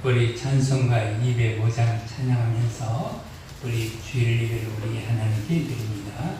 우리 찬송가 205장 찬양하면서 우리 주일 예배를 우리 하나님께 드립니다.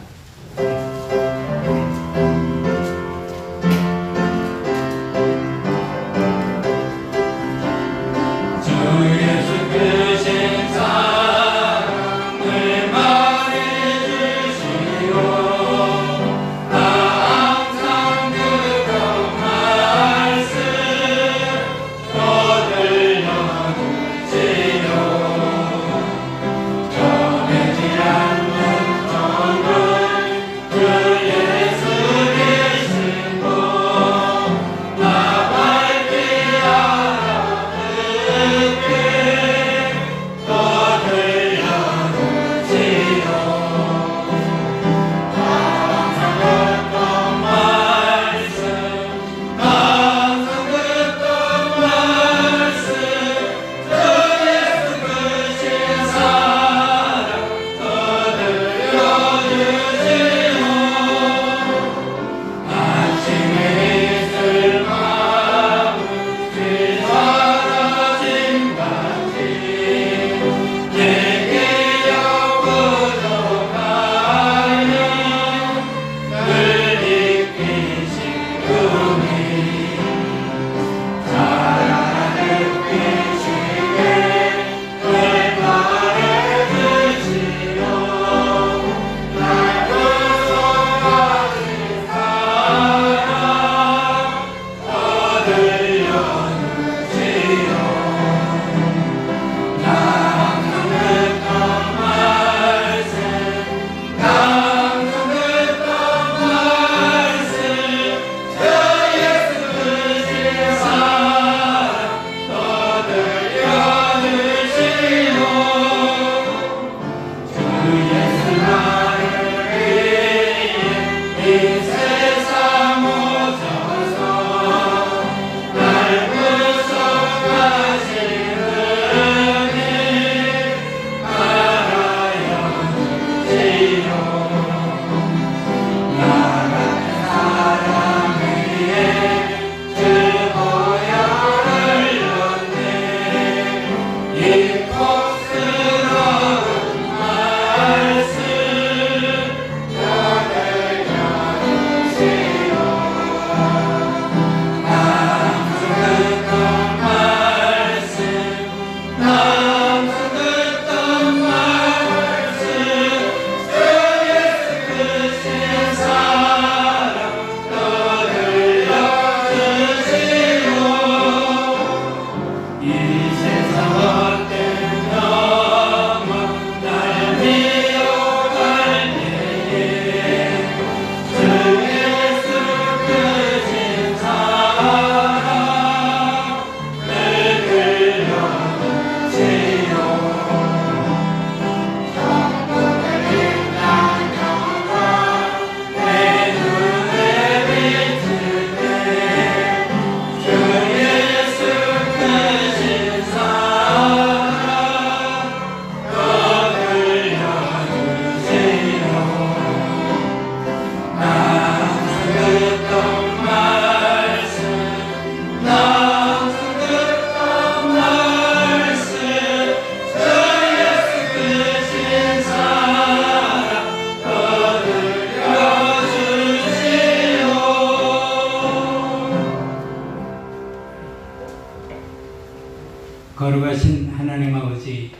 거룩하신 하나님 아버지,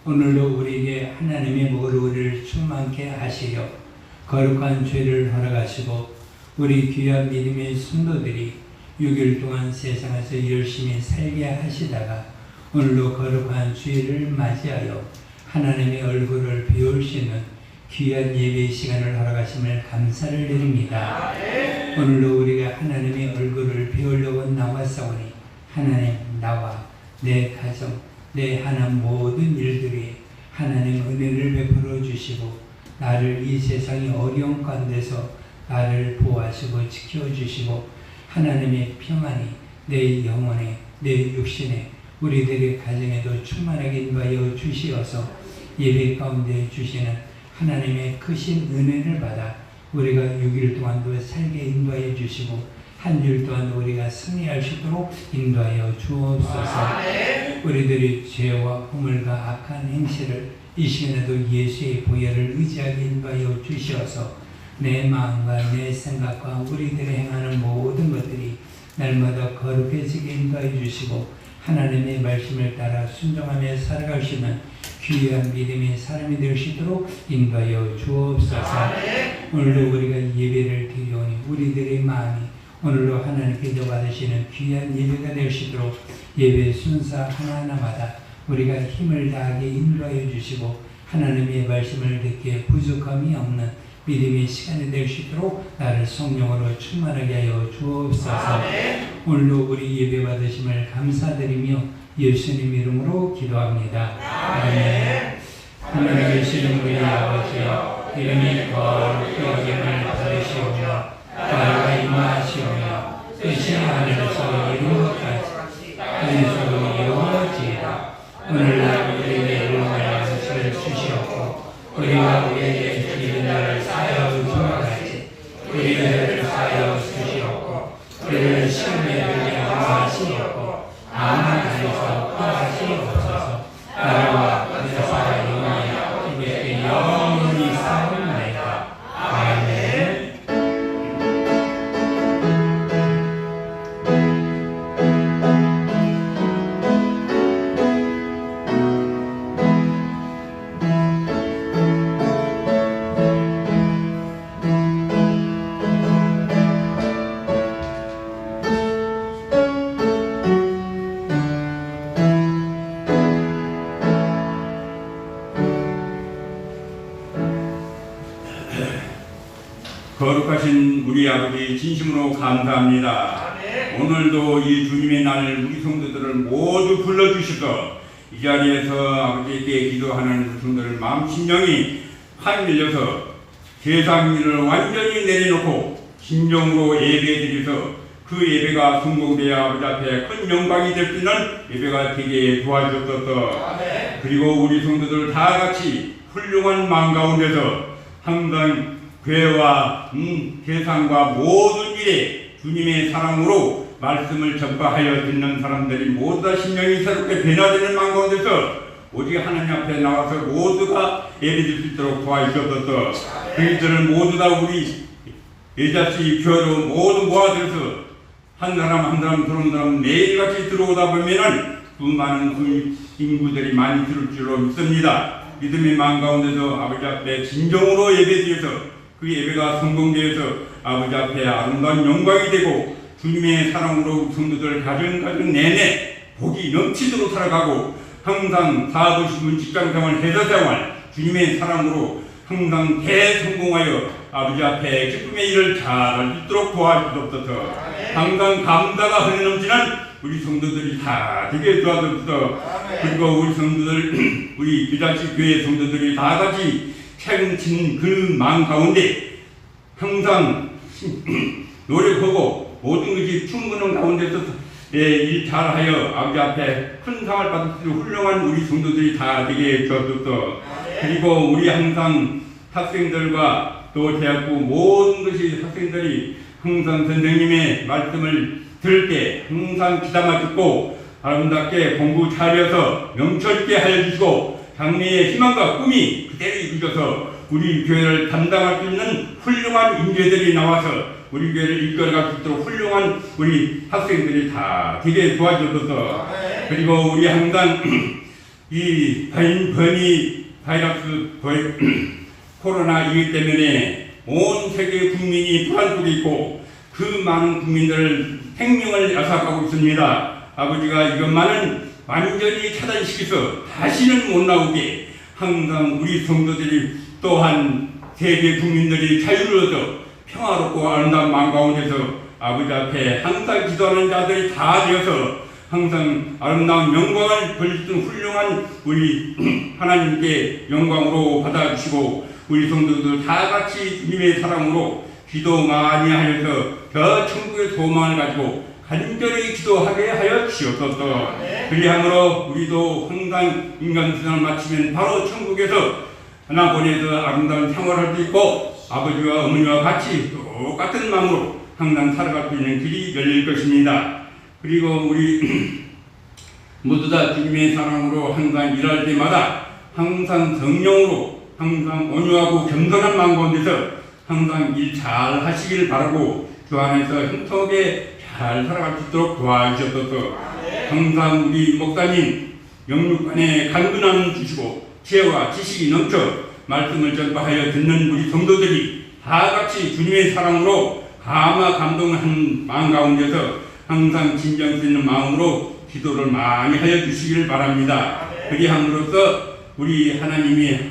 오늘도 우리에게 하나님의 머리를 충만케 하시려 거룩한 죄를 허락하시고 우리 귀한 믿음의 성도들이 6일 동안 세상에서 열심히 살게 하시다가 오늘도 거룩한 주일을 맞이하여 하나님의 얼굴을 배울 수 있는 귀한 예배의 시간을 허락하심을 감사를 드립니다. 오늘도 우리가 하나님의 얼굴을 배우려고 나왔사오니 하나님, 나와 내 가정, 내 하나님 모든 일들이 하나님 은혜를 베풀어 주시고 나를 이 세상의 어려운 가운데서 나를 보호하시고 지켜주시고 하나님의 평안이 내 영혼에, 내 육신에, 우리들의 가정에도 충만하게 인도하여 주시어서 예배 가운데 주시는 하나님의 크신 은혜를 받아 우리가 6일 동안도 살게 인도하여 주시고 한 줄 또한 우리가 승리할 수 있도록 인도하여 주옵소서. 우리들이 죄와 허물과 악한 행실을 이 시간에도 예수의 보혈을 의지하게 인도하여 주시어서 내 마음과 내 생각과 우리들이 행하는 모든 것들이 날마다 거룩해지게 인도하여 주시고 하나님의 말씀을 따라 순종하며 살아갈 수 있는 귀한 믿음의 사람이 될 수 있도록 인도하여 주옵소서. 오늘도 우리가 예배를 드리오니 우리들의 마음이 오늘도 하나님께서 받으시는 귀한 예배가 될 수 있도록 예배 순서 하나하나마다 우리가 힘을 다하게 인도하여 주시고 하나님의 말씀을 듣기에 부족함이 없는 믿음의 시간이 될 수 있도록 나를 성령으로 충만하게 하여 주옵소서. 오늘도 우리 예배 받으심을 감사드리며 예수님 이름으로 기도합니다. 아멘. 하나님 계신 우리 아버지여, 이름이 거룩히 여김을 받으시오며 나라가 임하시오며 뜻이 하늘에서 이룬 것 같이 땅에서도 이루어지이다. 오늘날 우리에게 일용할 양식을 주시옵고 우리가 우리에게 주는 자를 사하여 준 것 같이 우리 죄를 사하여 주시옵고 우리를 시험에 들게 하시옵고 다만 안에서 구하시옵소서. 나라와 권세와 영광이 주께 영원히 사옵나이다. 아멘. 거룩하신 우리 아버지 진심으로 감사합니다. 오늘도 이 주님의 날 우리 성도들을 모두 불러주셔서 이 자리에서 아버지께 기도하는 우리 성도들 마음 심령이 환밀려서 세상 일을 완전히 내려놓고 진정으로 예배드려서 그 예배가 성공되어 아버지 앞에 큰 영광이 될 수 있는 예배가 되게 도와주셨소서. 그리고 우리 성도들 다 같이 훌륭한 마음 가운데서 항상 교회와 세상과 모든 일에 주님의 사랑으로 말씀을 전파하여 듣는 사람들이 모두 다 심령이 새롭게 변화되는 마음 가운데서 오직 하나님 앞에 나와서 모두가 예배드릴 수 있도록 도와주셨소서. 그들을 모두 다 우리 여자씨 교회로 모두 모아들어서 한 사람 한 사람 들어온 사람 매일같이 들어오다 보면은 수많은 인구들이 많이 들을 줄로 믿습니다. 믿음의 마음 가운데서 아버지 앞에 진정으로 예배드려서 그 예배가 성공되어서 아버지 앞에 아름다운 영광이 되고 주님의 사랑으로 성도들 가정 내내 복이 넘치도록 살아가고 항상 사업을 직장생활 회사생활 주님의 사랑으로 항상 대성공하여 아버지 앞에 기쁨의 일을 잘할 수 있도록 도와주옵소서. 항상 감사가 흘러넘치는 우리 성도들이 다 되게 도와주옵소서. 그리고 우리 성도들 우리 유자식 교회 성도들이 다 같이 책임진 그 마음 가운데 항상 노력하고 모든 것이 충분한 가운데서 일 잘하여 아버지 앞에 큰 상을 받을 수 있는 훌륭한 우리 성도들이 다 되게 해주옵소서. 그리고 우리 항상 학생들과 또 대학부 모든 것이 학생들이 항상 선생님의 말씀을 들을 때 항상 귀담아 듣고 아름답게 공부 잘해서 명철있게 하여 주시고 장래의 희망과 꿈이 그대로 이루어져서 우리 교회를 담당할 수 있는 훌륭한 인재들이 나와서 우리 교회를 이끌어갈 수 있도록 훌륭한 우리 학생들이 다 되게 도와주셔서 그리고 우리 항상 이 변이 바이러스 코로나 이것 때문에 온 세계 국민이 불안 속에 있고 그 많은 국민들 생명을 앗아가고 있습니다. 아버지가 이것만은 완전히 차단시켜서 다시는 못 나오게 항상 우리 성도들이 또한 세계 국민들이 자유를 얻어 평화롭고 아름다운 마음 가운데서 아버지 앞에 항상 기도하는 자들이 다 되어서 항상 아름다운 영광을 벌릴 수 있는 훌륭한 우리 하나님께 영광으로 받아주시고 우리 성도들 다 같이 주님의 사랑으로 기도 많이 하여서 저 천국의 소망을 가지고 간절히 기도하게 하여 주시옵소서. 그리함으로 우리도 항상 인간 생활을 마치면 바로 천국에서 하나 보내서 아름다운 생활을 할 수 있고 아버지와 어머니와 같이 똑같은 마음으로 항상 살아갈 수 있는 길이 열릴 것입니다. 그리고 우리 모두 다 주님의 사랑으로 항상 일할 때마다 항상 성령으로 항상 온유하고 겸손한 마음 가운데서 항상 일 잘 하시길 바라고 주 안에서 형통하게 잘 살아갈 수 있도록 도와주셨소서. 항상 우리 목사님 영육간에 간근함 주시고 지혜와 지식이 넘쳐 말씀을 전파하여 듣는 우리 성도들이 다 같이 주님의 사랑으로 감화 감동한 마음 가운데서 항상 진정 수 있는 마음으로 기도를 많이 하여 주시기를 바랍니다. 그리함으로써 우리 하나님이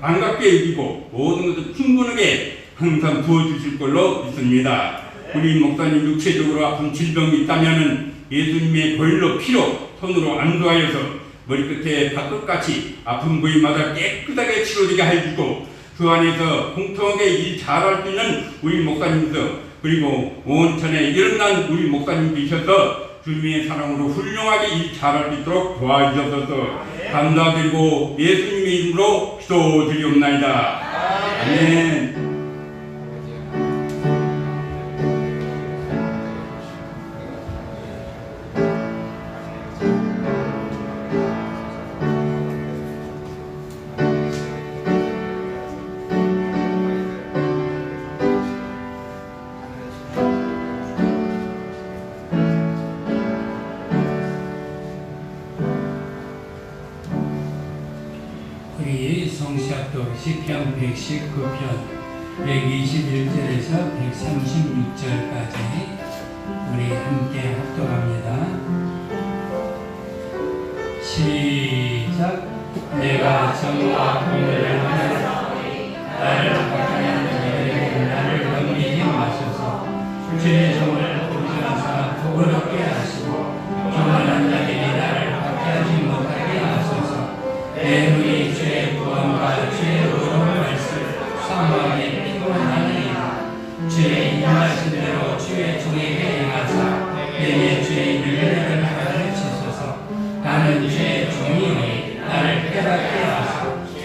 반갑게 여기고 모든 것을 충분하게 항상 부어주실 걸로 믿습니다. 우리 목사님 육체적으로 아픈 질병이 있다면 예수님의 보혈로 피로 손으로 안수하여서 머리끝에 발끝까지 아픈 부위마다 깨끗하게 치료되게 해주고 주 안에서 공평하게 일 잘할 수 있는 우리 목사님들 그리고 온천에 일어난 우리 목사님 되셔서 주님의 사랑으로 훌륭하게 일 잘할 수 있도록 도와주셔서 감사드리고 예수님의 이름으로 기도드리옵나이다. 아멘. 우리 성시학도 시편 119편 121절에서 136절까지 우리 함께 합독합니다. 시작. 내가 정의와 공의를 하나니 나를 박하는 자들에게 나를 넘기지 마소서. 주의 종을 보증하사 복을 얻게 하시고 교만한 자들이 나를 박해하지 못하게 하소서. 내 눈이 주의 구원과 주의 의로운 말씀 사모하게 피곤하느니라. 주의 인하신 대로 주의 종에게 행하사 내게 주의 윤례를 가르치소서. 나는 주의 종이니 나를 깨닫게 하사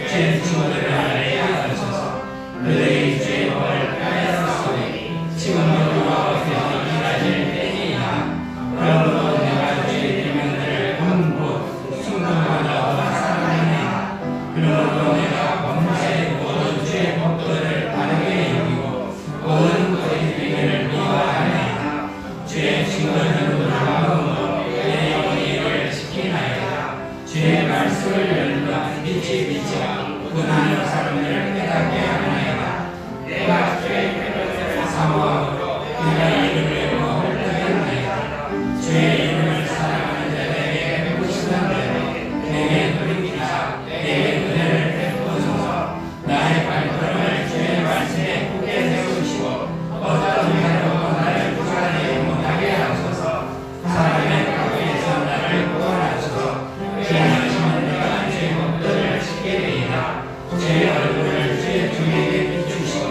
주의 친구들을 알게 하소서. 그들이 주의 법을 깨달았으니 지금도 여호와 앞에서 일하실 때이다. 그러므로 내가 주의 계명들을 본곳 순종하다가 사랑하느니라. 그러므로 내가 범죄의 모든 주의 법도를 바르게 여기고 모든 것의 비밀을 미워하느니라. 주의 친구들은 마음으로 내 영혼이 이를 지키나이다. 주의 말씀을 열면 빛이 비치고 고난의 사람들을 깨닫게 하나이다. 내가 주의 계명들을 사모함으로 그가 이름을 헐떡이나이다. 주의 이름을 사랑하는 자들에게 베푸시는 대로 내게 돌이키사 내게 은혜를 베푸소서. 나의 발걸음을 주의 말씀에 굳게 세우시고 어떤 자로도 나를 불안해 못하게 하소서. 사람의 가운데서 나를 구원하소서. 지나치면 내가 주의 법도를 지키게 되이다. 주의 얼굴을 주의 종에게 비추시고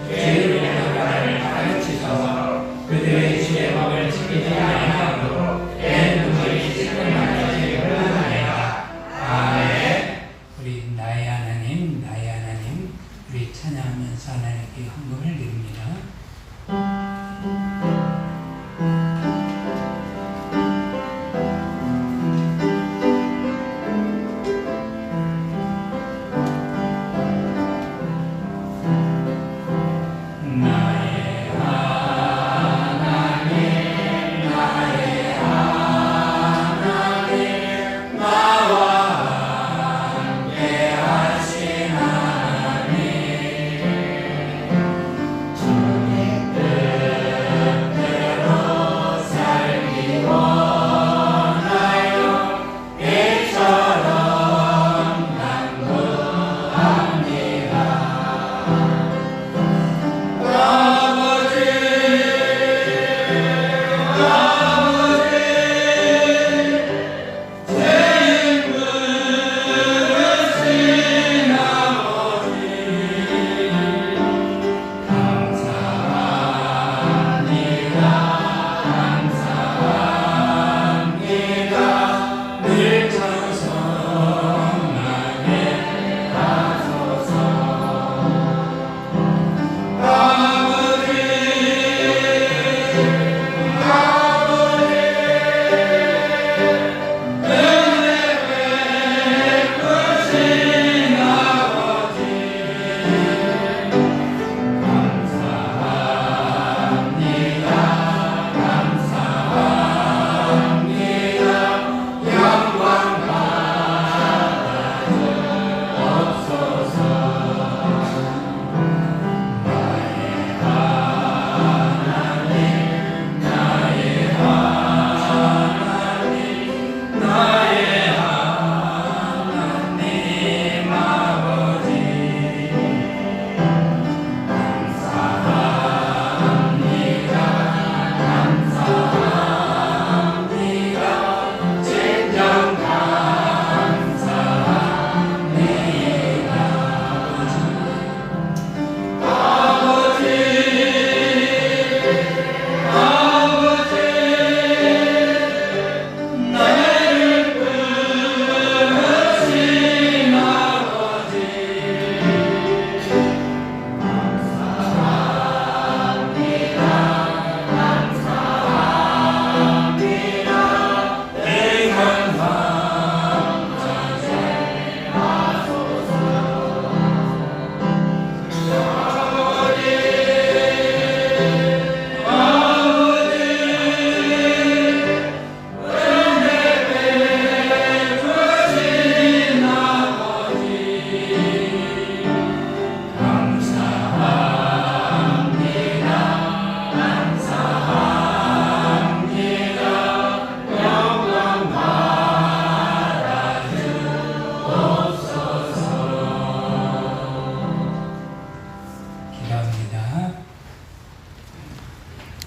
주의 이름으로 나를 가르치소서. 그들의 주의 법을 지키지 아니하므로 내 눈물이 시큰하게 흘러나이다. 아멘. 우리 나의 하나님, 나의 하나님, 우리 찬양하면서 하나님께 헌금을 드립니다.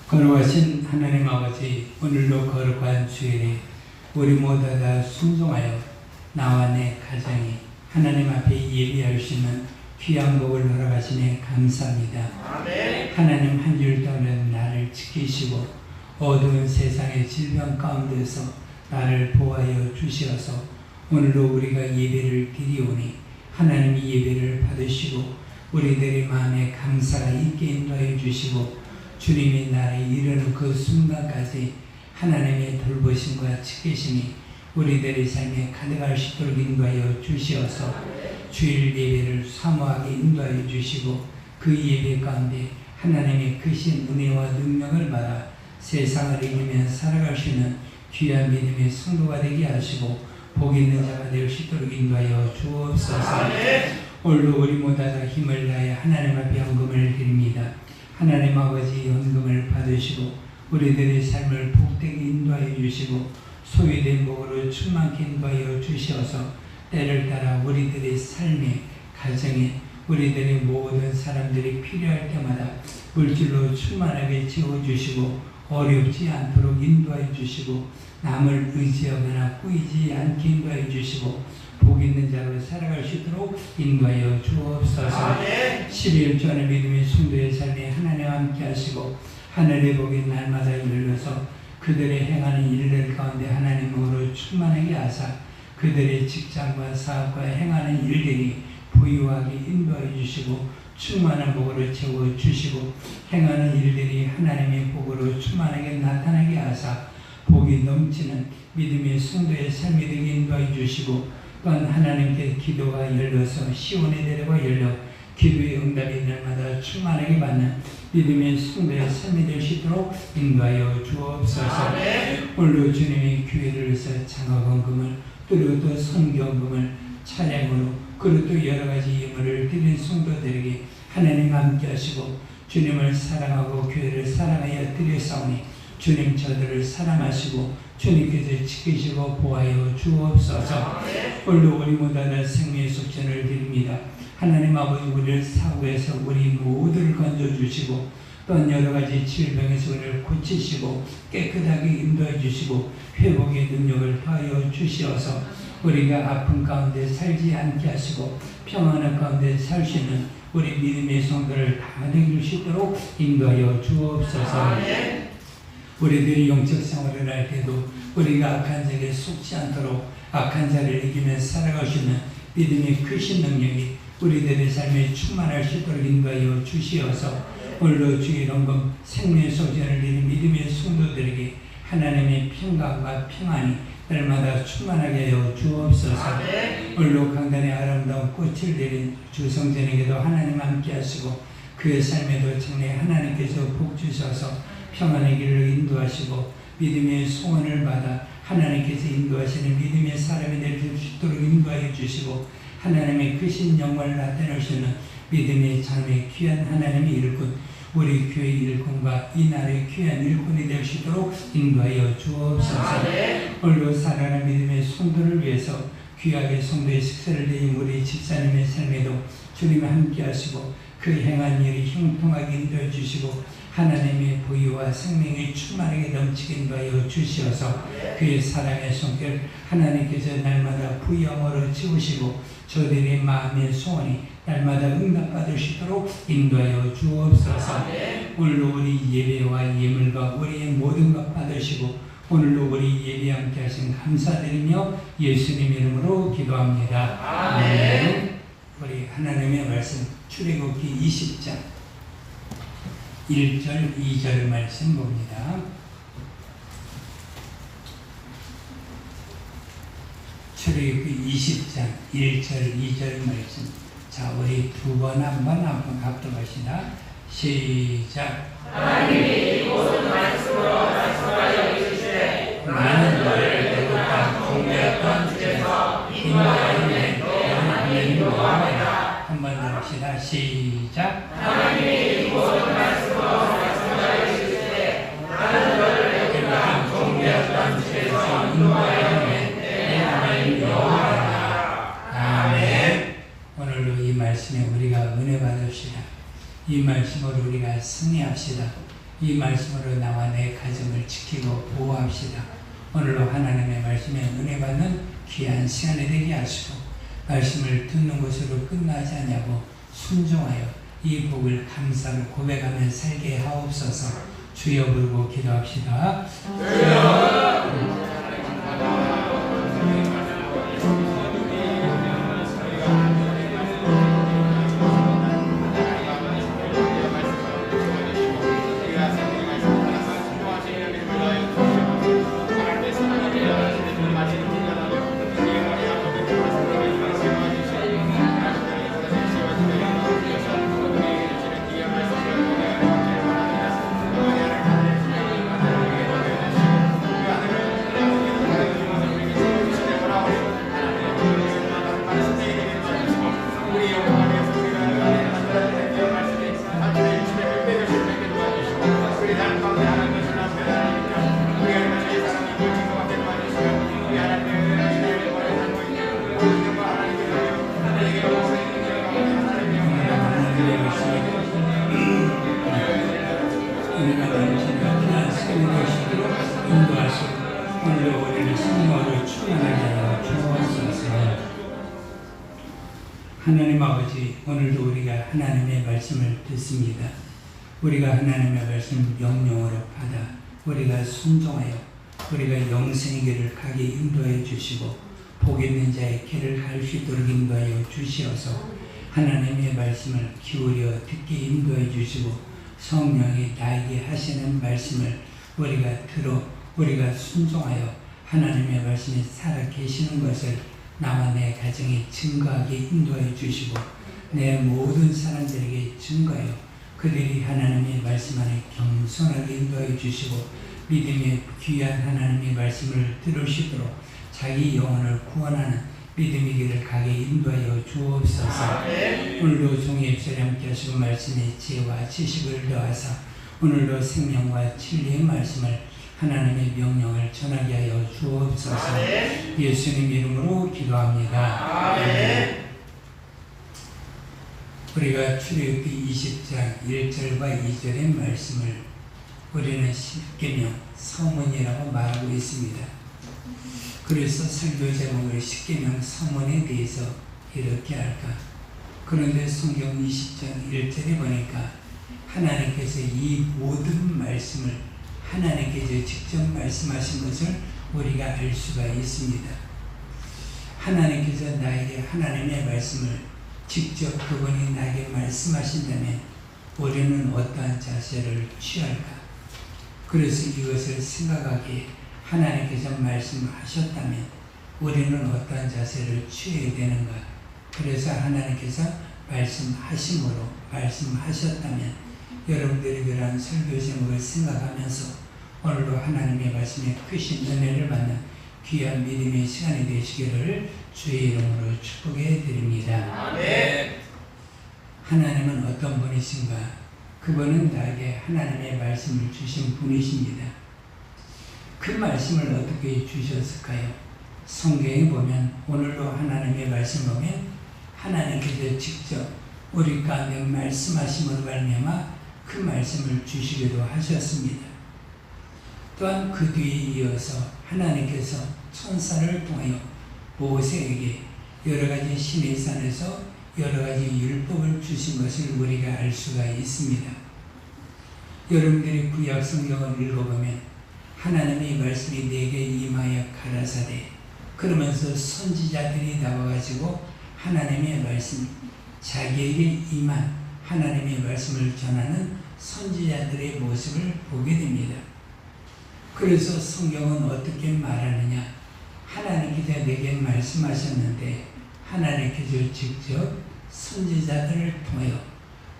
거룩하신 하나님 아버지, 오늘도 거룩한 주일에 우리 모두 다 순종하여 나와 내 가정이 하나님 앞에 예비할 수 있는 귀한 복을 허락하시네 감사합니다. 아멘. 하나님 한 줄 동안 나를 지키시고 어두운 세상의 질병 가운데서 나를 보호하여 주시어서 오늘도 우리가 예배를 드리오니 하나님이 예배를 받으시고 우리들의 마음에 감사가 있게 인도하여 주시고 주님이 나를 이르는 그 순간까지 하나님의 돌보심과 지키심이 우리들의 삶에 가득할 수 있도록 인도하여 주시어서 주일 예배를 사모하게 인도하여 주시고 그 예배 가운데 하나님의 크신 은혜와 능력을 받아 세상을 이기며 살아갈 수 있는 귀한 믿음의 성도가 되게 하시고 복 있는 자가 될 수 있도록 인도하여 주옵소서. 오늘도 우리 모두 다 힘을 다해 하나님 앞에 헌금을 드립니다. 하나님 아버지 헌금을 받으시고 우리들의 삶을 복되게 인도하여 주시고 소유된 복으로 충만케 인도하여 주시어서 때를 따라 우리들의 삶에 가정에 우리들의 모든 사람들이 필요할 때마다 물질로 충만하게 채워주시고 어렵지 않도록 인도하여 주시고 남을 의지하거나 꾸이지 않게 인도하여 주시고 복 있는 자로 살아갈 수 있도록 인도하여 주옵소서. 12일 전에 믿음의 성도의 삶에 하나님 함께 하시고 하늘의 복이 날마다 열려서 그들의 행하는 일들 가운데 하나님으로 충만하게 하사 그들의 직장과 사업과 행하는 일들이 부유하게 인도하여 주시고 충만한 복으로 채워주시고 행하는 일들이 하나님의 복으로 충만하게 나타나게 하사 복이 넘치는 믿음의 성도의 삶이 되게 인도하여 주시고 또한 하나님께 기도가 열려서 시온의 대로가 열려 기도의 응답이 날마다 충만하게 받는 믿음의 성도의 삶이 될 수 있도록 인도하여 주옵소서. 오늘도 주님의 교회를 위해서 장학헌금을 그리고 또 선교헌금을 찬양으로 그리고 또 여러 가지 예물을 드린 성도들에게 하나님 함께 하시고 주님을 사랑하고 교회를 사랑하여 드렸사오니 주님 저들을 사랑하시고 주님께서 지키시고 보호하여 주옵소서. 오늘도 우리 모두 다 생명의 속전을 드립니다. 하나님 아버지 우리를 사고에서 우리 모두를 건져주시고 또한 여러 가지 질병에서 우리를 고치시고 깨끗하게 인도해 주시고 회복의 능력을 더하여 주시어서 우리가 아픔 가운데 살지 않게 하시고 평안한 가운데 살 수 있는 우리 믿음의 성도를 다 되게 수 있도록 인도하여 주옵소서. 우리들이 영적 생활을 할 때도 우리가 악한 자에게 속지 않도록 악한 자를 이기며 살아갈 수 있는 믿음의 크신 능력이 우리들의 삶에 충만할 수 있도록 인도하여 주시어서 오늘도 주의 헌금 생명의 소전을 드린 믿음의 성도들에게 하나님의 평강과 평안이 날마다 충만하게 하여 주옵소서. 오늘도 강단의 아름다운 꽃을 드린 주성전에게도 하나님 함께 하시고 그의 삶에도 정말 하나님께서 복 주셔서 평안의 길을 인도하시고 믿음의 소원을 받아 하나님께서 인도하시는 믿음의 사람이 될 수 있도록 인도하여 주시고 하나님의 크신 영광을 나타낼 수 있는 믿음의 자녀의 귀한 하나님의 일꾼 우리 교회 일꾼과 이 나라의 귀한 일꾼이 될 수 있도록 인도하여 주옵소서. 오늘도 살아가는 믿음의 성도를 위해서 귀하게 성도의 식사를 드린 우리 집사님의 삶에도 주님이 함께 하시고 그 행한 일이 형통하게 인도해 주시고 하나님의 보유와 생명이 충만하게 넘치게 인도하여 주시어서 그의 사랑의 손길 하나님께서 날마다 부영으로 채우시고 저들의 마음의 소원이 날마다 응답받을 수 있도록 인도하여 주옵소서. 오늘도 우리 예배와 예물과 우리의 모든 것 받으시고 오늘도 우리 예배 함께 하신 감사드리며 예수님 이름으로 기도합니다. 아멘. 우리 하나님의 말씀 출애굽기 20장 1절 2절 말씀 봅니다. 출애굽기 20장 1절 2절 말씀. 자, 우리 두 번 한 번 합독하시다. 시작. 하나님이 모든 말씀으로 말씀하여 이르시되 나는 너를 애굽 공회했던 집에서 인도하였네. 너는 하나님 여호와니라. 한 번 더 합시다. 시작. 하나님이 모든 말씀으로 말씀하여 이르시되 나는 너를 애굽 공회했던 집에서 인도하였네. 내 하나님 여호와니라. 아멘. 오늘도 이 말씀에 우리가 은혜 받읍시다. 이 말씀으로 우리가 승리합시다. 이 말씀으로 나와 내 가정을 지키고 보호합시다. 오늘도 하나님의 말씀에 은혜 받는 귀한 시간이 되게 하시고 말씀을 듣는 것으로 끝나지 않냐고 순종하여 이 복을 감사로 고백하며 살게 하옵소서. 주여 부르고 기도합시다. 하나님 아버지, 오늘도 우리가 하나님의 말씀을 듣습니다. 우리가 하나님의 말씀 명령으로 받아 우리가 순종하여 우리가 영생의 길을 가게 인도해 주시고 복 있는 자의 길을 갈 수 있도록 인도하여 주시어서 하나님의 말씀을 기울여 듣게 인도해 주시고 성령이 나에게 하시는 말씀을 우리가 들어 우리가 순종하여 하나님의 말씀에 살아 계시는 것을 나와 내 가정에 증거하게 인도해 주시고 내 모든 사람들에게 증거하여 그들이 하나님의 말씀 안에 겸손하게 인도해 주시고 믿음의 귀한 하나님의 말씀을 들을 수 있도록 자기 영혼을 구원하는 믿음의 길을 가게 인도하여 주옵소서. 오늘도 종의 입술에 함께 하시고 말씀의 지혜와 지식을 더하사 오늘도 생명과 진리의 말씀을 하나님의 명령을 전하게 하여 주옵소서. 예수님 이름으로 기도합니다. 아멘. 우리가 출애굽기 20장 1절과 2절의 말씀을 우리는 십계명 서문이라고 말하고 있습니다. 그래서 설교 제목을 십계명 서문에 대해서 이렇게 할까? 그런데 성경 20장 1절에 보니까 하나님께서 이 모든 말씀을 하나님께서 직접 말씀하신 것을 우리가 알 수가 있습니다. 하나님께서 나에게 하나님의 말씀을 직접 그분이 나에게 말씀하신다면 우리는 어떠한 자세를 취할까? 그래서 이것을 생각하기에 하나님께서 말씀하셨다면 우리는 어떠한 자세를 취해야 되는가? 그래서 하나님께서 말씀하심으로 말씀하셨다면 여러분들이 그러한 설교 제목을 생각하면서 오늘도 하나님의 말씀에 크신 은혜를 받는 귀한 믿음의 시간이 되시기를 주의 이름으로 축복해 드립니다. 아멘. 하나님은 어떤 분이신가? 그분은 나에게 하나님의 말씀을 주신 분이십니다. 그 말씀을 어떻게 주셨을까요? 성경에 보면 오늘도 하나님의 말씀 보면 하나님께서 직접 우리 가운데 말씀하심으로 말미암아 그 말씀을 주시기도 하셨습니다. 또한 그 뒤에 이어서 하나님께서 천사를 통하여 모세에게 여러 가지 신의 산에서 여러 가지 율법을 주신 것을 우리가 알 수가 있습니다. 여러분들이 구약 성경을 읽어보면 하나님의 말씀이 내게 임하여 가라사대 그러면서 선지자들이 나와가지고 하나님의 말씀 자기에게 임한 하나님의 말씀을 전하는 선지자들의 모습을 보게 됩니다. 그래서 성경은 어떻게 말하느냐? 하나님께서 내게 말씀하셨는데 하나님께서 직접 선지자들을 통하여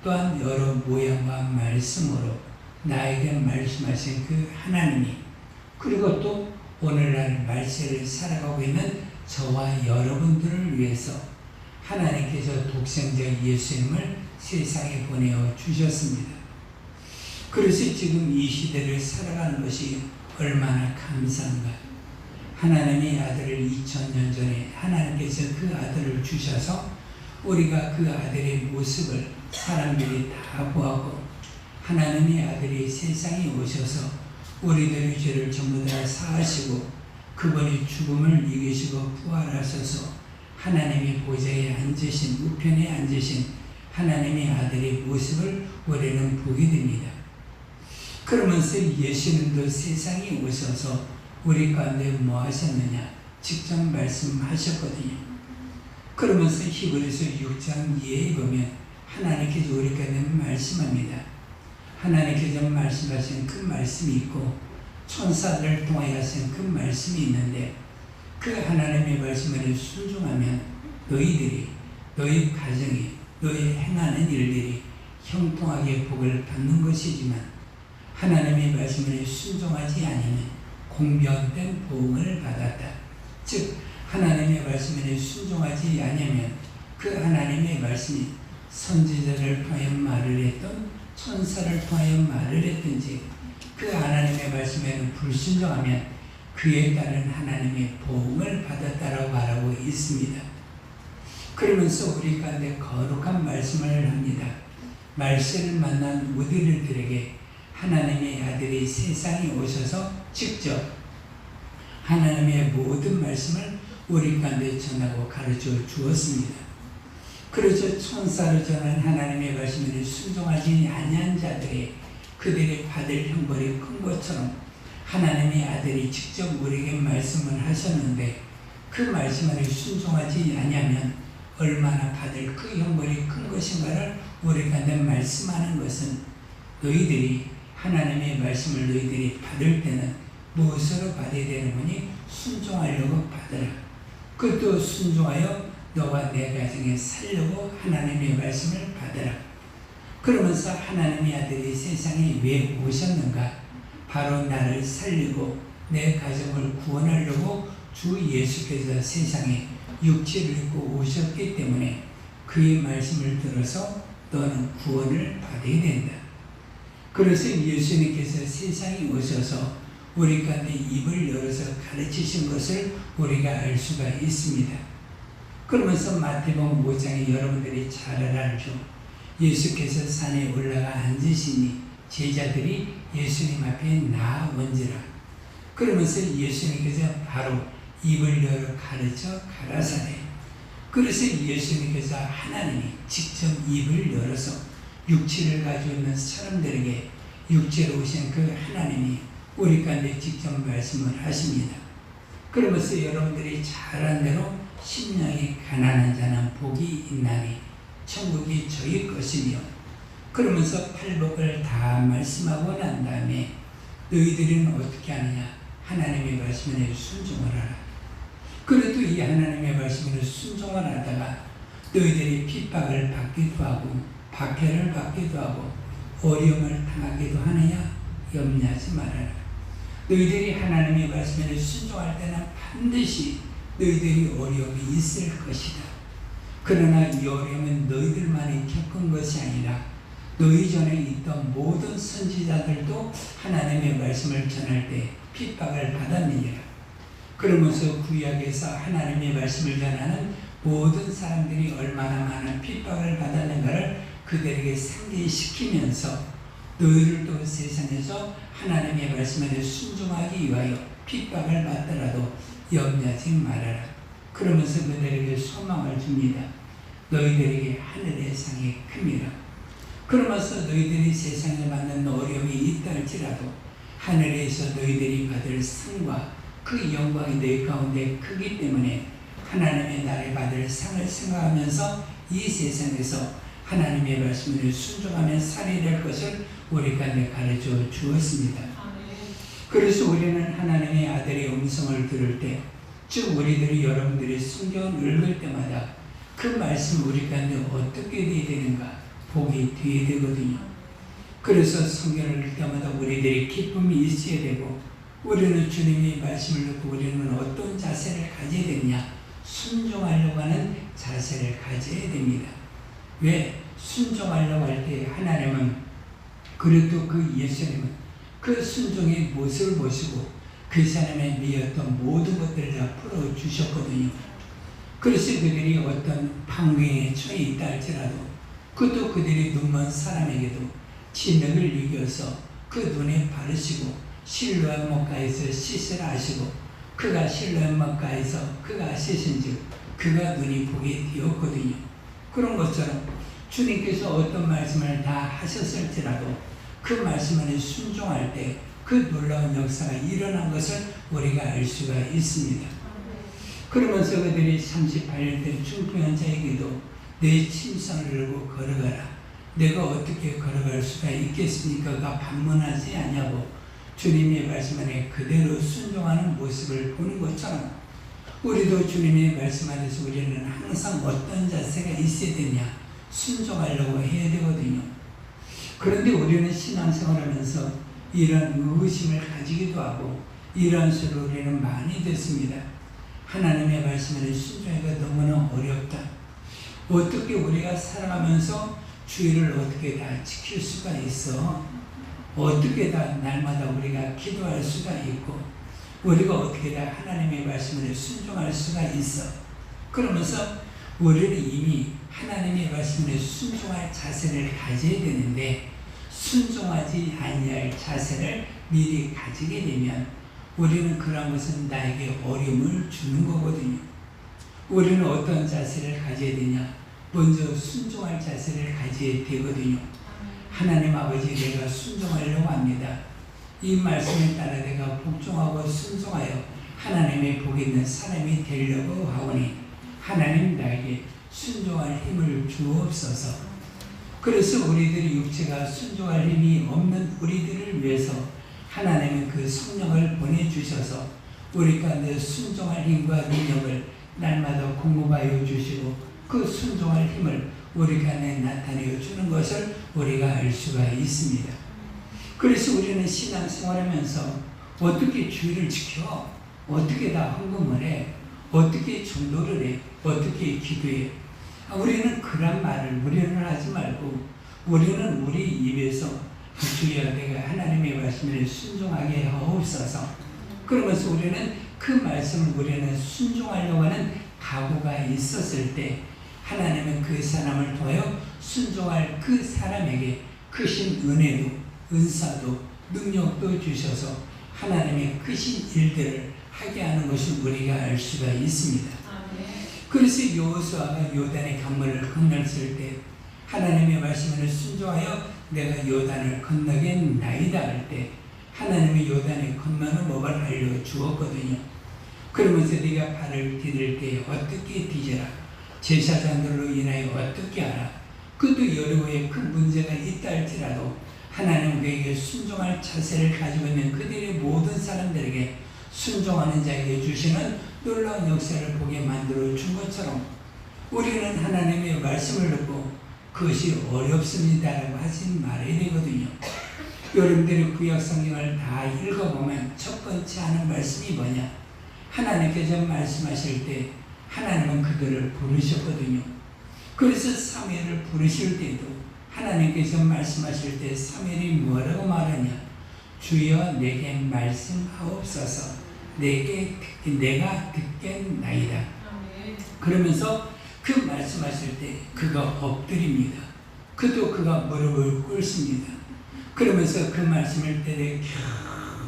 또한 여러 모양과 말씀으로 나에게 말씀하신 그 하나님이 그리고 또 오늘날 말세를 살아가고 있는 저와 여러분들을 위해서 하나님께서 독생자 예수님을 세상에 보내어 주셨습니다. 그래서 지금 이 시대를 살아가는 것이 얼마나 감사한가. 하나님의 아들을 2000년 전에 하나님께서 그 아들을 주셔서 우리가 그 아들의 모습을 사람들이 다 보았고 하나님의 아들이 세상에 오셔서 우리들의 죄를 전부 다 사하시고 그분이 죽음을 이기시고 부활하셔서 하나님의 보좌에 앉으신 우편에 앉으신 하나님의 아들의 모습을 우리는 보게 됩니다. 그러면서 예수님도 세상에 오셔서 우리 가운데 뭐 하셨느냐 직접 말씀하셨거든요. 그러면서 히브리서 6장 2에 보면 하나님께서 우리 가운데 말씀합니다. 하나님께서 말씀하신 그 말씀이 있고 천사들을 통하여 하신 그 말씀이 있는데 그 하나님의 말씀을 순종하면 너희들이 너희 가정이 너희 행하는 일들이 형통하게 복을 받는 것이지만 하나님의 말씀을 순종하지 않으면 공변된 보응을 받았다. 즉 하나님의 말씀을 순종하지 않으면 그 하나님의 말씀이 선지자를 통하여 말을 했던 천사를 통하여 말을 했든지 그 하나님의 말씀에는 불순종하면 그에 따른 하나님의 보응을 받았다라고 말하고 있습니다. 그러면서 우리 가운데 거룩한 말씀을 합니다. 말세를 만난 우리들에게 하나님의 아들이 세상에 오셔서 직접 하나님의 모든 말씀을 우리 가운데 전하고 가르쳐 주었습니다. 그래서 천사를 전한 하나님의 말씀을 순종하지 아니한 자들이 그들이 받을 형벌이 큰 것처럼 하나님의 아들이 직접 우리에게 말씀을 하셨는데 그 말씀을 순종하지 아니하면 얼마나 받을 그 형벌이 큰 것인가를 우리가 말씀하는 것은 너희들이 하나님의 말씀을 너희들이 받을 때는 무엇으로 받아야 되는 거니? 순종하려고 받으라. 그것도 순종하여 너와 내 가정에 살려고 하나님의 말씀을 받으라. 그러면서 하나님의 아들이 세상에 왜 오셨는가? 바로 나를 살리고 내 가정을 구원하려고 주 예수께서 세상에 육체를 입고 오셨기 때문에 그의 말씀을 들어서 너는 구원을 받아야 된다. 그래서 예수님께서 세상에 오셔서 우리 가운데 입을 열어서 가르치신 것을 우리가 알 수가 있습니다. 그러면서 마태복음 5장에 여러분들이 잘 알죠. 예수께서 산에 올라가 앉으시니 제자들이 예수님 앞에 나아온지라. 그러면서 예수님께서 바로 입을 열어 가르쳐 가라사대. 그래서 예수님께서 하나님이 직접 입을 열어서 육체를 가지고 있는 사람들에게 육체로 오신 그 하나님이 우리 가운데 직접 말씀을 하십니다. 그러면서 여러분들이 잘 안 대로 심령이 가난한 자는 복이 있나니 천국이 저희 것이며 그러면서 팔복을 다 말씀하고 난 다음에 너희들은 어떻게 하느냐? 하나님의 말씀에 순종을 하라. 그래도 이 하나님의 말씀에 순종을 하다가 너희들이 핍박을 받기도 하고 박해를 받기도 하고 어려움을 당하기도 하느냐? 염려하지 말아라. 너희들이 하나님의 말씀에 순종할 때는 반드시 너희들이 어려움이 있을 것이다. 그러나 이 어려움은 너희들만이 겪은 것이 아니라 너희 전에 있던 모든 선지자들도 하나님의 말씀을 전할 때 핍박을 받았느니라. 그러면서 구약에서 하나님의 말씀을 전하는 모든 사람들이 얼마나 많은 핍박을 받았는가를 그들에게 상기시키면서 너희들도 세상에서 하나님의 말씀에 순종하기 위하여 핍박을 받더라도 염려하지 말아라. 그러면서 그들에게 소망을 줍니다. 너희들에게 하늘의 상이 큽니다. 그러면서 너희들이 세상에 받는 어려움이 있다 할지라도 하늘에서 너희들이 받을 상과 그 영광이 너희 가운데 크기 때문에 하나님의 나라에 받을 상을 생각하면서 이 세상에서 하나님의 말씀을 순종하며 살아야 될 것을 우리 가운데 가르쳐 주었습니다. 그래서 우리는 하나님의 아들의 음성을 들을 때, 즉 우리들이 여러분들이 성경을 읽을 때마다 그 말씀 우리 가운데 어떻게 되어야 되는가 보기 되어야 되거든요. 그래서 성경을 읽을 때마다 우리들이 기쁨이 있어야 되고, 우리는 주님의 말씀을 듣고 우리는 어떤 자세를 가져야 되느냐, 순종하려고 하는 자세를 가져야 됩니다. 왜? 순종하려고 할 때 하나님은, 그래도 그 예수님은 그 순종의 모습을 보시고 그 사람의 미었던 모든 것들을 다 풀어주셨거든요. 그래서 그들이 어떤 판경에 처해 있다 할지라도 그것도 그들이 눈먼 사람에게도 진흙을 이겨서 그 눈에 바르시고 실로암 목가에서 씻으라 하시고, 그가 실로암 목가에서 그가 씻은즉 그가 눈이 보게 되었거든요. 그런 것처럼 주님께서 어떤 말씀을 다 하셨을지라도 그 말씀에 순종할 때 그 놀라운 역사가 일어난 것을 우리가 알 수가 있습니다. 그러면서 그들이 38년 된 중풍한 자에게도 내 침상을 들고 걸어가라. 내가 어떻게 걸어갈 수가 있겠습니까? 가 반문하지 않냐고 주님의 말씀 안에 그대로 순종하는 모습을 보는 것처럼 우리도 주님의 말씀 안에서 우리는 항상 어떤 자세가 있어야 되냐, 순종하려고 해야 되거든요. 그런데 우리는 신앙생활하면서 이런 의심을 가지기도 하고 이러한 수로 우리는 많이 됐습니다. 하나님의 말씀에 순종하기가 너무나 어렵다. 어떻게 우리가 살아가면서 주의를 어떻게 다 지킬 수가 있어? 어떻게 다 날마다 우리가 기도할 수가 있고 우리가 어떻게 다 하나님의 말씀에 순종할 수가 있어? 그러면서 우리는 이미 하나님의 말씀에 순종할 자세를 가져야 되는데 순종하지 아니할 자세를 미리 가지게 되면 우리는 그런 것은 나에게 어려움을 주는 거거든요. 우리는 어떤 자세를 가져야 되냐? 먼저 순종할 자세를 가져야 되거든요. 하나님 아버지, 내가 순종하려고 합니다. 이 말씀에 따라 내가 복종하고 순종하여 하나님의 복 있는 사람이 되려고 하오니 하나님 나에게 순종할 힘을 주옵소서. 그래서 우리들의 육체가 순종할 힘이 없는 우리들을 위해서 하나님은 그 성령을 보내주셔서 우리 가운데 순종할 힘과 능력을 날마다 공급하여 주시고 그 순종할 힘을 우리 가운데 나타내어 주는 것을 우리가 알 수가 있습니다. 그래서 우리는 신앙생활하면서 어떻게 주의를 지켜? 어떻게 다 헌금을 해? 어떻게 전도를 해? 어떻게 기도해? 우리는 그런 말을 우리는 하지 말고 우리는 우리 입에서 주여 내가 하나님의 말씀을 순종하게 하옵소서. 그러면서 우리는 그 말씀을 우리는 순종하려고 하는 각오가 있었을 때 하나님은 그 사람을 통하여 순종할 그 사람에게 크신 은혜도 은사도 능력도 주셔서 하나님의 크신 일들을 하게 하는 것을 우리가 알 수가 있습니다. 그래서 여호수아가 요단의 강물을 건넜을 때 하나님의 말씀을 순종하여 내가 요단을 건너겠나이다 할 때 하나님의 요단에 건너는 법을 알려주었거든요. 그러면서 네가 발을 디딜 때 어떻게 디져라, 제사장들로 인하여 어떻게 하라. 그것도 여러분의 큰 문제가 있다 할지라도 하나님 그에게 순종할 자세를 가지고 있는 그들의 모든 사람들에게 순종하는 자에게 주시는 놀라운 역사를 보게 만들어 준 것처럼 우리는 하나님의 말씀을 듣고 그것이 어렵습니다라고 하지 말아야 되거든요. 여러분들이 구약 성경을 다 읽어보면 첫 번째 하는 말씀이 뭐냐? 하나님께서 말씀하실 때 하나님은 그들을 부르셨거든요. 그래서 사무엘을 부르실 때도 하나님께서 말씀하실 때 사무엘이 뭐라고 말하냐? 주여 내게 말씀하옵소서. 내가 듣겠나이다. 그러면서 그 말씀하실 때 그가 엎드립니다. 그가 무릎을 꿇습니다. 그러면서 그 말씀을 때에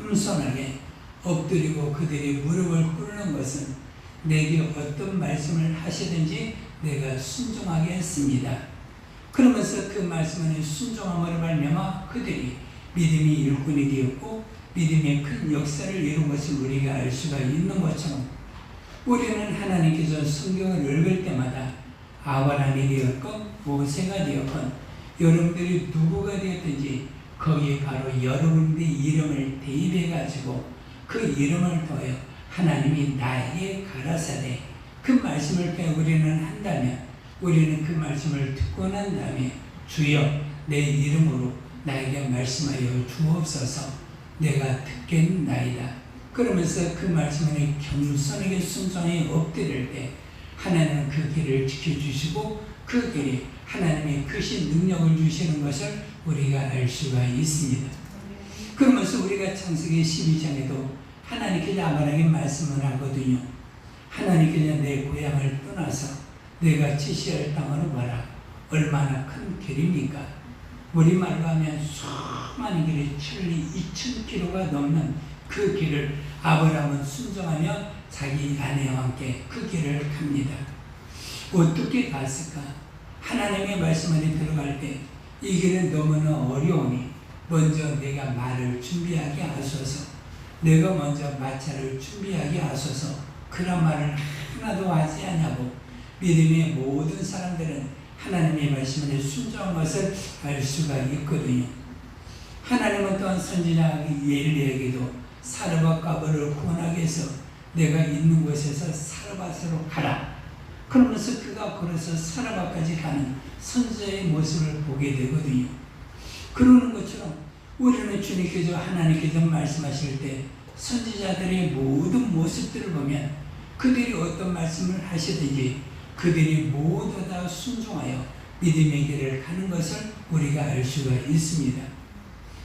겸손하게 엎드리고 그들이 무릎을 꿇는 것은 내게 어떤 말씀을 하시든지 내가 순종하게 했습니다. 그러면서 그 말씀에 순종함으로 말미암아 그들이 믿음의 일꾼이 되었고 믿음의 큰 역사를 이룬 것을 우리가 알 수가 있는 것처럼 우리는 하나님께서 성경을 읽을 때마다 아브라함이 되었건 모세가 되었건 여러분들이 누구가 되었든지 거기에 바로 여러분들의 이름을 대입해 가지고 그 이름을 통하여 하나님이 나에게 가라사대 그 말씀을 통해 우리는 한다면 우리는 그 말씀을 듣고 난 다음에 주여 내 이름으로 나에게 말씀하여 주옵소서. 내가 듣겠나이다. 그러면서 그 말씀에 겸손하게 순종해 엎드릴 때 하나님은 그 길을 지켜주시고 그 길에 하나님의 크신 능력을 주시는 것을 우리가 알 수가 있습니다. 그러면서 우리가 창세기 12장에도 하나님께서 아브라함에게 말씀을 하거든요. 하나님께서 내 고향을 떠나서 내가 지시할 땅으로 가라. 얼마나 큰 길입니까? 우리말로 하면 수많은 길이 2000km가 넘는 그 길을 아브라함은 순종하며 자기 아내와 함께 그 길을 갑니다. 어떻게 갔을까? 하나님의 말씀 안에 들어갈 때 이 길은 너무나 어려우니 먼저 내가 말을 준비하게 하소서. 내가 먼저 마차를 준비하게 하소서. 그런 말을 하나도 하지 않냐고 믿음의 모든 사람들은 하나님의 말씀에 순종한 것을 알 수가 있거든요. 하나님은 또한 선지자 엘리야에게도 사르밧 가버를 구원하기 위해서 내가 있는 곳에서 사르밧으로 가라. 그러면서 그가 걸어서 사르밧까지 가는 선지자의 모습을 보게 되거든요. 그러는 것처럼 우리는 주님께서 하나님께서 말씀하실 때 선지자들의 모든 모습들을 보면 그들이 어떤 말씀을 하시든지 그들이 모두 다 순종하여 믿음의 길을 가는 것을 우리가 알 수가 있습니다.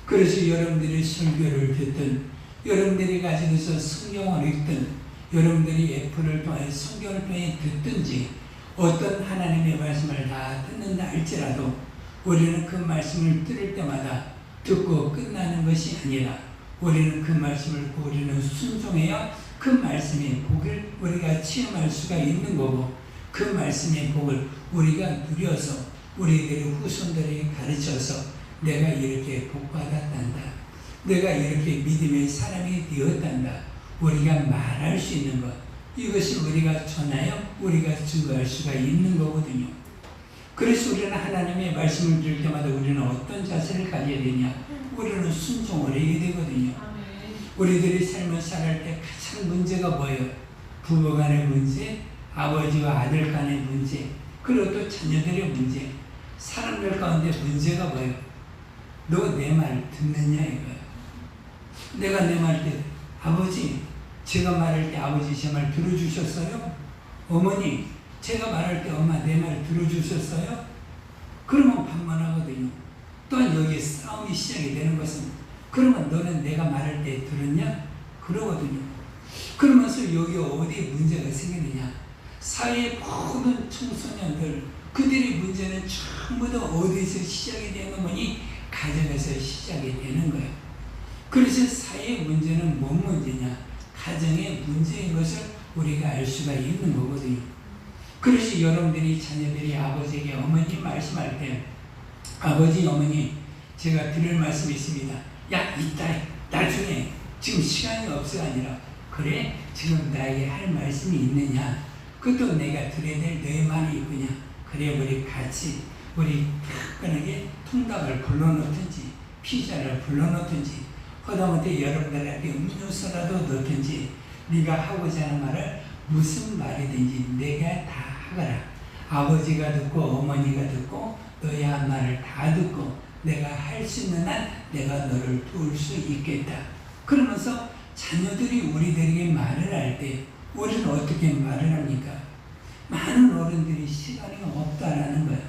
그래서 여러분들이 설교를 듣든 여러분들이 가지고서 성경을 읽든 여러분들이 애플을 통해 성경을 통해 듣든지 어떤 하나님의 말씀을 다 듣는다 할지라도 우리는 그 말씀을 들을 때마다 듣고 끝나는 것이 아니라 우리는 그 말씀을 우리는 순종해야 그 말씀의 복을 우리가 체험할 수가 있는 거고 그 말씀의 복을 우리가 누려서 우리들의 후손들에게 가르쳐서 내가 이렇게 복받았단다. 내가 이렇게 믿음의 사람이 되었단다. 우리가 말할 수 있는 것. 이것을 우리가 전하여 우리가 증거할 수가 있는 거거든요. 그래서 우리는 하나님의 말씀을 들을 때마다 우리는 어떤 자세를 가져야 되냐? 우리는 순종을 해야 되거든요. 우리들이 삶을 살아갈 때 가장 문제가 뭐예요? 부부 간의 문제, 아버지와 아들 간의 문제, 그리고 또 자녀들의 문제, 사람들 가운데 문제가 뭐예요? 너 내 말 듣느냐 이거예요. 내가 내 말 때 아버지 제가 말할 때 아버지 제 말 들어주셨어요? 어머니 제가 말할 때 엄마 내 말 들어주셨어요? 그러면 반문하거든요. 또한 여기에 싸움이 시작이 되는 것은 그러면 너는 내가 말할 때 들었냐? 그러거든요. 그러면서 여기 어디에 문제가 생기느냐? 사회의 모든 청소년들 그들의 문제는 전부 다 어디에서 시작이 되는 거니? 가정에서 시작이 되는 거예요. 그래서 사회의 문제는 뭔 문제냐? 가정의 문제인 것을 우리가 알 수가 있는 거거든요. 그래서 여러분들이 자녀들이 아버지에게 어머니 말씀할 때 아버지 어머니 제가 드릴 말씀이 있습니다. 야 이따 나중에 지금 시간이 없어가 아니라 그래 지금 나에게 할 말씀이 있느냐? 그것도 내가 드려야 될 너의 말이 있구냐? 그래 우리 같이 우리 특별하게 통닭을 불러놓든지 피자를 불러놓든지 하다못해 여러분들한테 음료수라도 넣든지 네가 하고자 하는 말을 무슨 말이든지 내가 다 하거라. 아버지가 듣고 어머니가 듣고 너의 한 말을 다 듣고 내가 할 수 있는 한 내가 너를 도울 수 있겠다. 그러면서 자녀들이 우리들에게 말을 할 때 우리는 어떻게 말을 합니까? 많은 어른들이 시간이 없다라는 거예요.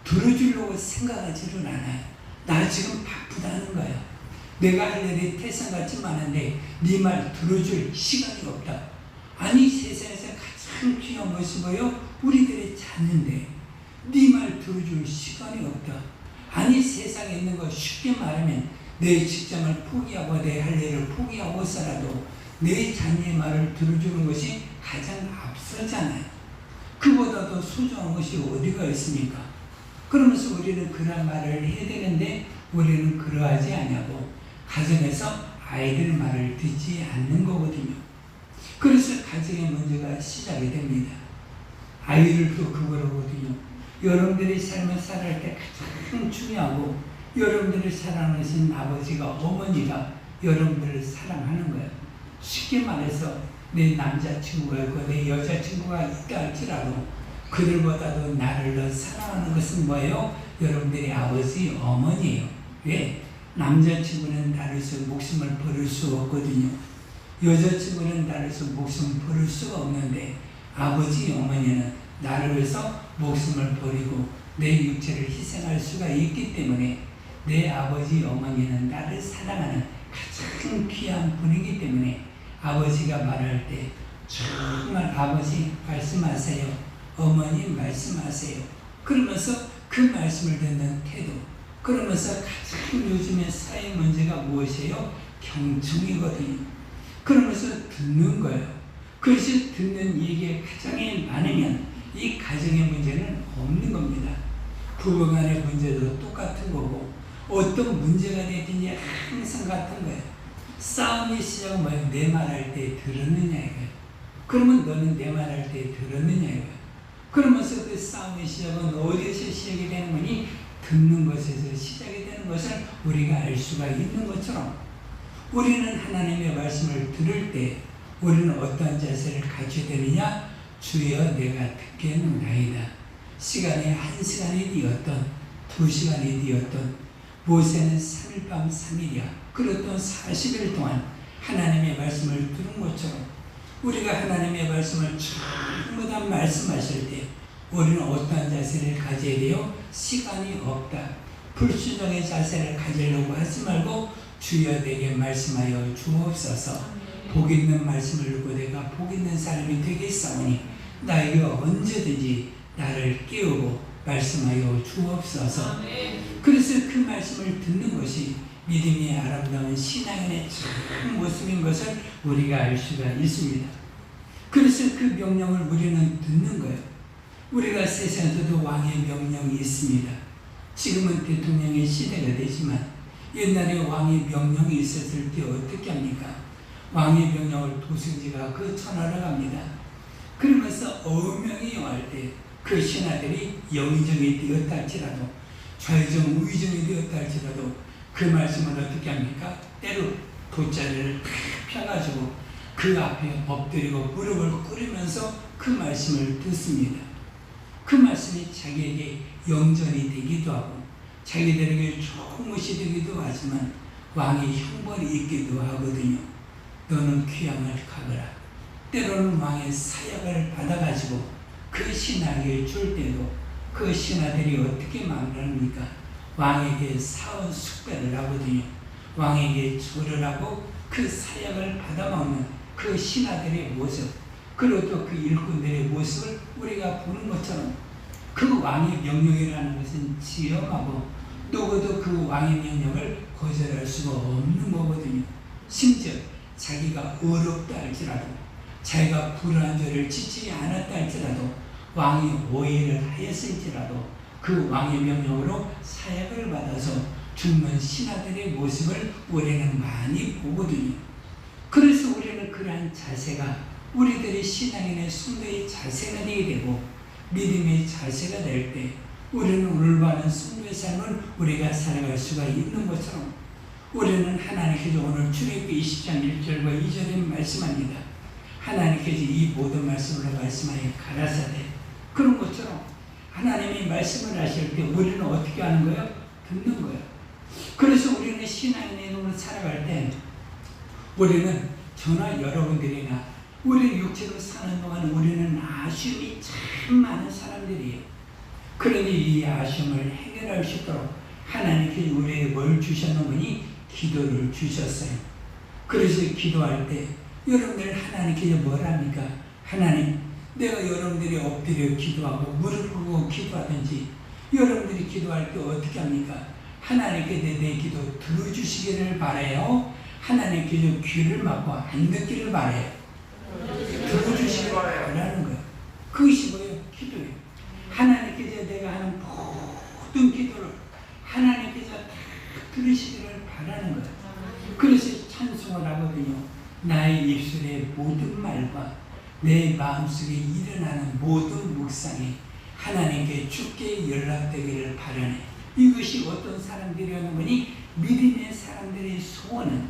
들어주려고 생각하지를 않아요. 나 지금 바쁘다는 거야. 내가 할 일이 태산같이 많은데 네 말 들어줄 시간이 없다. 아니 세상에서 가장 귀한 것이 뭐요? 우리들이 잤는데 네 말 들어줄 시간이 없다. 아니 세상에 있는 거 쉽게 말하면 내 직장을 포기하고 내 할 일을 포기하고서라도 내 자녀의 말을 들어주는 것이 가장 앞서잖아요. 그보다 더 소중한 것이 어디가 있습니까? 그러면서 우리는 그런 말을 해야 되는데 우리는 그러하지 않냐고 가정에서 아이들 말을 듣지 않는 거거든요. 그래서 가정의 문제가 시작이 됩니다. 아이들도 그거거든요. 여러분들이 삶을 살아갈 때 가장 중요하고 여러분들을 사랑하신 아버지가 어머니가 여러분들을 사랑하는 거예요. 쉽게 말해서 내 남자친구가 있고 내 여자친구가 있다 할지라도 그들보다도 나를 더 사랑하는 것은 뭐예요? 여러분들의 아버지 어머니예요. 왜? 남자친구는 나를 위해서 목숨을 버릴 수 없거든요. 여자친구는 나를 위해서 목숨을 버릴 수가 없는데 아버지 어머니는 나를 위해서 목숨을 버리고 내 육체를 희생할 수가 있기 때문에 내 아버지 어머니는 나를 사랑하는 가장 귀한 분이기 때문에 아버지가 말할 때 정말 아버지 말씀하세요. 어머니 말씀하세요. 그러면서 그 말씀을 듣는 태도. 그러면서 가장 요즘에 사회 문제가 무엇이에요? 경청이거든요. 그러면서 듣는 거예요. 그래서 듣는 얘기에 가정이 많으면 이 가정의 문제는 없는 겁니다. 부부간의 문제도 똑같은 거고 어떤 문제가 되든지 항상 같은 거예요. 싸움의 시작은 뭐예요? 내 말할 때 들었느냐 이거예요. 그러면 너는 내 말할 때 들었느냐 이거예요. 그러면서 그 싸움의 시작은 어디에서 시작이 되는 거니? 듣는 것에서 시작이 되는 것을 우리가 알 수가 있는 것처럼 우리는 하나님의 말씀을 들을 때 우리는 어떤 자세를 가져야 되느냐? 주여 내가 듣겠노라이다. 시간이 1시간이 되었던 2시간이 되었던 모세는 3일 밤 3일이야. 그랬던 40일 동안 하나님의 말씀을 들은 것처럼 우리가 하나님의 말씀을 전부 다 말씀하실 때 우리는 어떠한 자세를 가져야 돼요? 시간이 없다. 불순종의 자세를 가지려고 하지 말고 주여 내게 말씀하여 주옵소서. 복 있는 말씀을 듣고 내가 복 있는 사람이 되겠사오니 나에게 언제든지 나를 깨우고 말씀하여 주옵소서. 그래서 그 말씀을 듣는 것이 믿음의 아름다운 신앙인의 참 모습인 것을 우리가 알 수가 있습니다. 그래서 그 명령을 우리는 듣는 거예요. 우리가 세상에서도 왕의 명령이 있습니다. 지금은 대통령의 시대가 되지만 옛날에 왕의 명령이 있었을 때 어떻게 합니까? 왕의 명령을 도승지가 그 전하러 갑니다. 그러면서 어명이 영할 때 그 신하들이 영의정이 되었다 할지라도 좌의정 우의정이 되었다 할지라도 그 말씀을 어떻게 합니까? 때로 돗자리를 펴가지고 그 앞에 엎드리고 무릎을 꿇으면서 그 말씀을 듣습니다. 그 말씀이 자기에게 영전이 되기도 하고 자기들에게 좋은 것이 되기도 하지만 왕의 형벌이 있기도 하거든요. 너는 귀향을 가거라. 때로는 왕의 사약을 받아가지고 그 신하에게 줄 때도 그 신하들이 어떻게 말합니까? 왕에게 사원 숙배를 하거든요. 왕에게 절을 하고 그 사약을 받아먹는 그 신하들의 모습, 그리고 또 그 일꾼들의 모습을 우리가 보는 것처럼 그 왕의 명령이라는 것은 지엄하고 누구도 그 왕의 명령을 거절할 수가 없는 거거든요. 심지어 자기가 어렵다 할지라도 자기가 불안한 죄를 짓지 않았다 할지라도 왕이 오해를 하였을지라도 그 왕의 명령으로 사약을 받아서 죽는 신하들의 모습을 우리는 많이 보거든요. 그래서 우리는 그러한 자세가 우리들의 신앙인의 성도의 자세가 되게 되고 믿음의 자세가 될 때 우리는 올바른 성도의 삶을 우리가 살아갈 수가 있는 것처럼 우리는 하나님께서 오늘 출애굽기 20장 1절과 2절에 말씀합니다. 하나님께서 이 모든 말씀으로 말씀하여 가라사대 그런 것처럼 하나님이 말씀을 하실 때 우리는 어떻게 하는 거예요? 듣는 거예요. 그래서 우리는 신앙인의 눈으로 살아갈 때 우리는 저나 여러분들이나 우리 육체로 사는 동안 우리는 아쉬움이 참 많은 사람들이에요. 그러니 이 아쉬움을 해결할 수 있도록 하나님께 우리에게 뭘 주셨는지 기도를 주셨어요. 그래서 기도할 때 여러분들 하나님께 뭘 합니까? 하나님, 내가 여러분들이 엎드려 기도하고 무릎 꿇고 기도하든지 여러분들이 기도할 때 어떻게 합니까? 하나님께 내 기도 들어주시기를 바라요. 하나님께 귀를 막고 안 듣기를 바라요. 들어주시기를 바라는 거예요. 그것이 뭐예요? 기도예요. 하나님께서 내가 하는 모든 기도를 하나님께서 다 들으시기를 바라는 거예요. 그래서 찬송을 하거든요. 나의 입술의 모든 말과 내 마음속에 일어나는 모든 묵상이 하나님께 주께 연락되기를 바라네. 이것이 어떤 사람들이 하는 거니? 믿음의 사람들의 소원은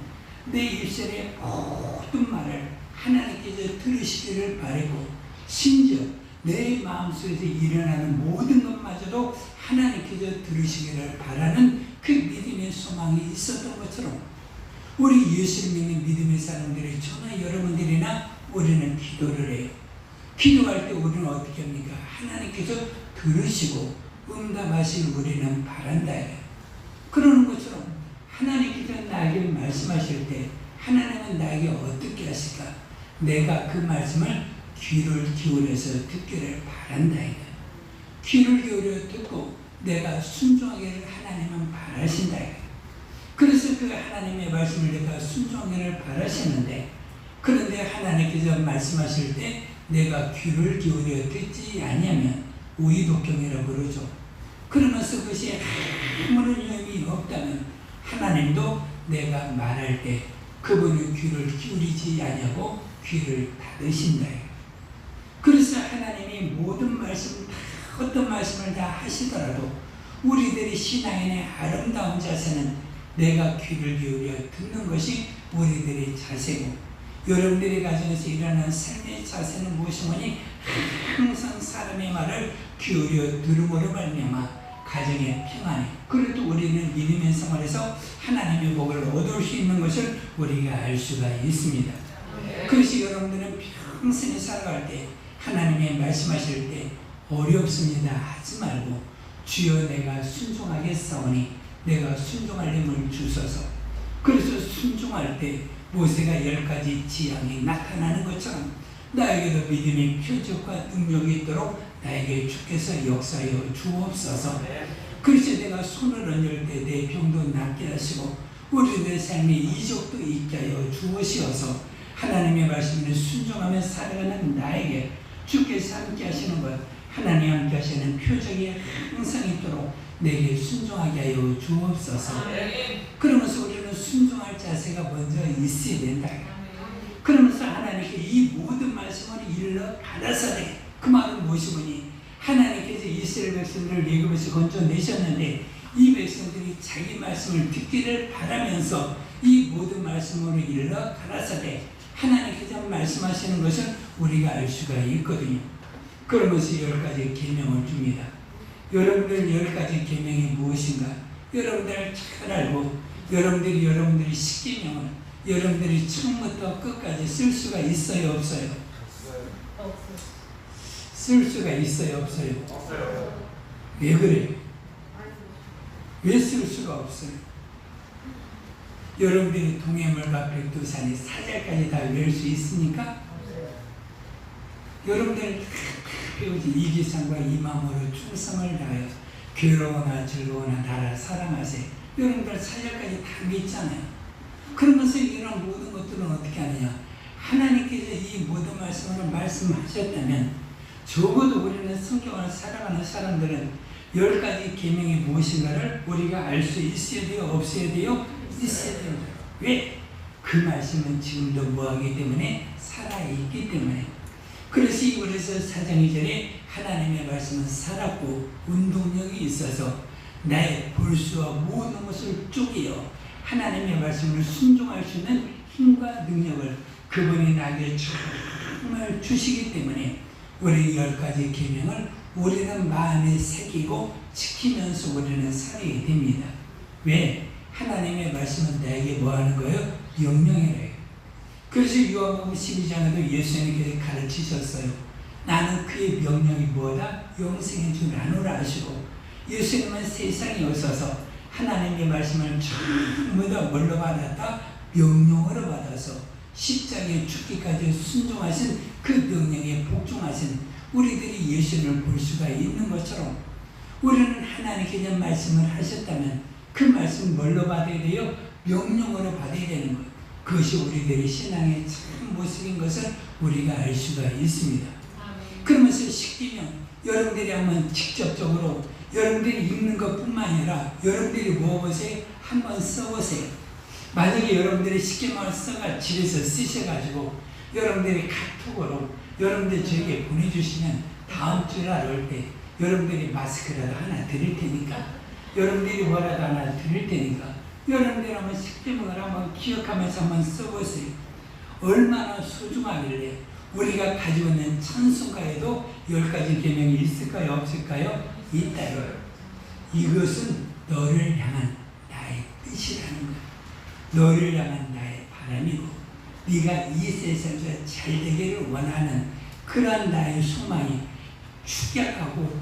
내 입술의 모든 말을 하나님께서 들으시기를 바라고, 심지어 내 마음속에서 일어나는 모든 것마저도 하나님께서 들으시기를 바라는 그 믿음의 소망이 있었던 것처럼 우리 예수를 믿는 믿음의 사람들이 저나 여러분들이나 우리는 기도를 해요. 기도할 때 우리는 어떻게 합니까? 하나님께서 들으시고 응답하시길 우리는 바란다. 그러는 것처럼 하나님께서 나에게 말씀하실 때 하나님은 나에게 어떻게 하실까? 내가 그 말씀을 귀를 기울여서 듣기를 바란다. 귀를 기울여 듣고 내가 순종하기를 하나님은 바라신다. 그래서 그 하나님의 말씀을 내가 순종하기를 바라시는데, 그런데 하나님께서 말씀하실 때 내가 귀를 기울여 듣지 아니하면 우의독경이라고 그러죠. 그러면서 그것이 아무런 의미 없다면 하나님도 내가 말할 때 그분의 귀를 기울이지 아니하고 귀를 닫으신다. 그래서 하나님이 모든 말씀, 어떤 말씀을 다 하시더라도 우리들의 신앙인의 아름다운 자세는 내가 귀를 기울여 듣는 것이 우리들의 자세고, 여러분들의 가정에서 일어나는 삶의 자세는 무엇이니? 항상 사람의 말을 기울여 들음으로 말미암아 가정의 평안이, 그래도 우리는 믿음의 생활에서 하나님의 복을 얻을 수 있는 것을 우리가 알 수가 있습니다. 그래서 여러분들은 평생에 살아갈 때 하나님의 말씀하실 때 어렵습니다 하지 말고, 주여 내가 순종하겠사오니 내가 순종할 힘을 주소서. 그래서 순종할 때 모세가 10가지 지향이 나타나는 것처럼 나에게도 믿음의 표적과 능력이 있도록 나에게 주께서 역사하여 주옵소서. 그래서 내가 손을 얹을 때 내 병도 낫게 하시고 우리들의 삶에 이적도 있게 하여 주옵시어서 하나님의 말씀에 순종하며 살아가는 나에게 주께서 함께 하시는 것, 하나님 함께 하시는 표적이 항상 있도록 내게 순종하게 하여 주옵소서. 그러면서 우리는 순종할 자세가 먼저 있어야 된다. 그러면서 하나님께 이 모든 말씀을 일러 받아서래. 그 말은 무엇이니? 하나님께서 이스라엘 백성들을 애굽에서 건져내셨는데 이 백성들이 자기 말씀을 듣기를 바라면서 이 모든 말씀으로 일러 받아서래. 하나님께서 말씀하시는 것을 우리가 알 수가 있거든요. 그러면서 10가지 계명을 줍니다. 여러분들 10가지 계명이 무엇인가? 여러분들 잘 알고 여러분들이 10계명을 여러분들이 처음부터 끝까지 쓸 수가 있어요, 없어요? 쓸 수가 있어요, 없어요? 왜 그래요? 왜 쓸 수가 없어요? 여러분들이 동해물과 백두산이 사절까지 다 외울 수 있습니까? 여러분들 배우지. 이기상과 이 마음으로 충성을 다하여 괴로우나 즐거우나 나를 사랑하세요. 여러분들 사절까지 다 믿잖아요. 그러면서 이런 모든 것들은 어떻게 하느냐? 하나님께서 이 모든 말씀을 말씀하셨다면 적어도 우리는 성경을 살아가는 사람들은 10가지 계명이 무엇인가를 우리가 알 수 있어야 돼요? 없어야 돼요? 있어야 돼요. 왜? 그 말씀은 지금도 뭐하기 때문에? 살아있기 때문에. 그래서 4장 2절에 하나님의 말씀은 살았고 운동력이 있어서 나의 볼수와 모든 것을 쪼개어 하나님의 말씀을 순종할 수 있는 힘과 능력을 그분이 나에게 정말 주시기 때문에 우리 10가지 계명을 우리는 마음에 새기고 지키면서 우리는 살아야 됩니다. 왜? 하나님의 말씀은 나에게 뭐 하는 거예요? 명령이래요. 그래서 요한복음 12장에도 예수님께서 가르치셨어요. 나는 그의 명령이 뭐다? 영생의 줄 아노라 하시고 예수님은 세상에 오셔서 하나님의 말씀을 전부 다 뭘로 받았다? 명령으로 받아서 십자가에 죽기까지 순종하신 그 명령에 복종하신 우리들이 예수를 볼 수가 있는 것처럼 우리는 하나님께 그냥 말씀을 하셨다면 그 말씀 뭘로 받아야 돼요? 명령으로 받아야 되는 것. 그것이 우리들의 신앙의 참 모습인 것을 우리가 알 수가 있습니다. 그러면서 십계명 여러분들이 한번 직접적으로 여러분들이 읽는 것뿐만 아니라 여러분들이 모아보세요. 한번 써보세요. 만약에 여러분들이 십계명을 써가 집에서 쓰셔가지고 여러분들이 카톡으로 여러분들 저에게 보내주시면 다음 주날 올 때 여러분들이 마스크라도 하나 드릴 테니까 여러분들이 뭐라도 하나 드릴 테니까 여러분들이 한번 십계명을 한번 기억하면서 한번 써보세요. 얼마나 소중하길래 우리가 가지고 있는 찬송가에도 10가지 계명이 있을까요? 없을까요? 있다요. 이것은 너를 향한 나의 뜻이라는 거야. 너를 향한 나의 바람이고 네가 이 세상에서 잘 되기를 원하는 그런 나의 소망이 축약하고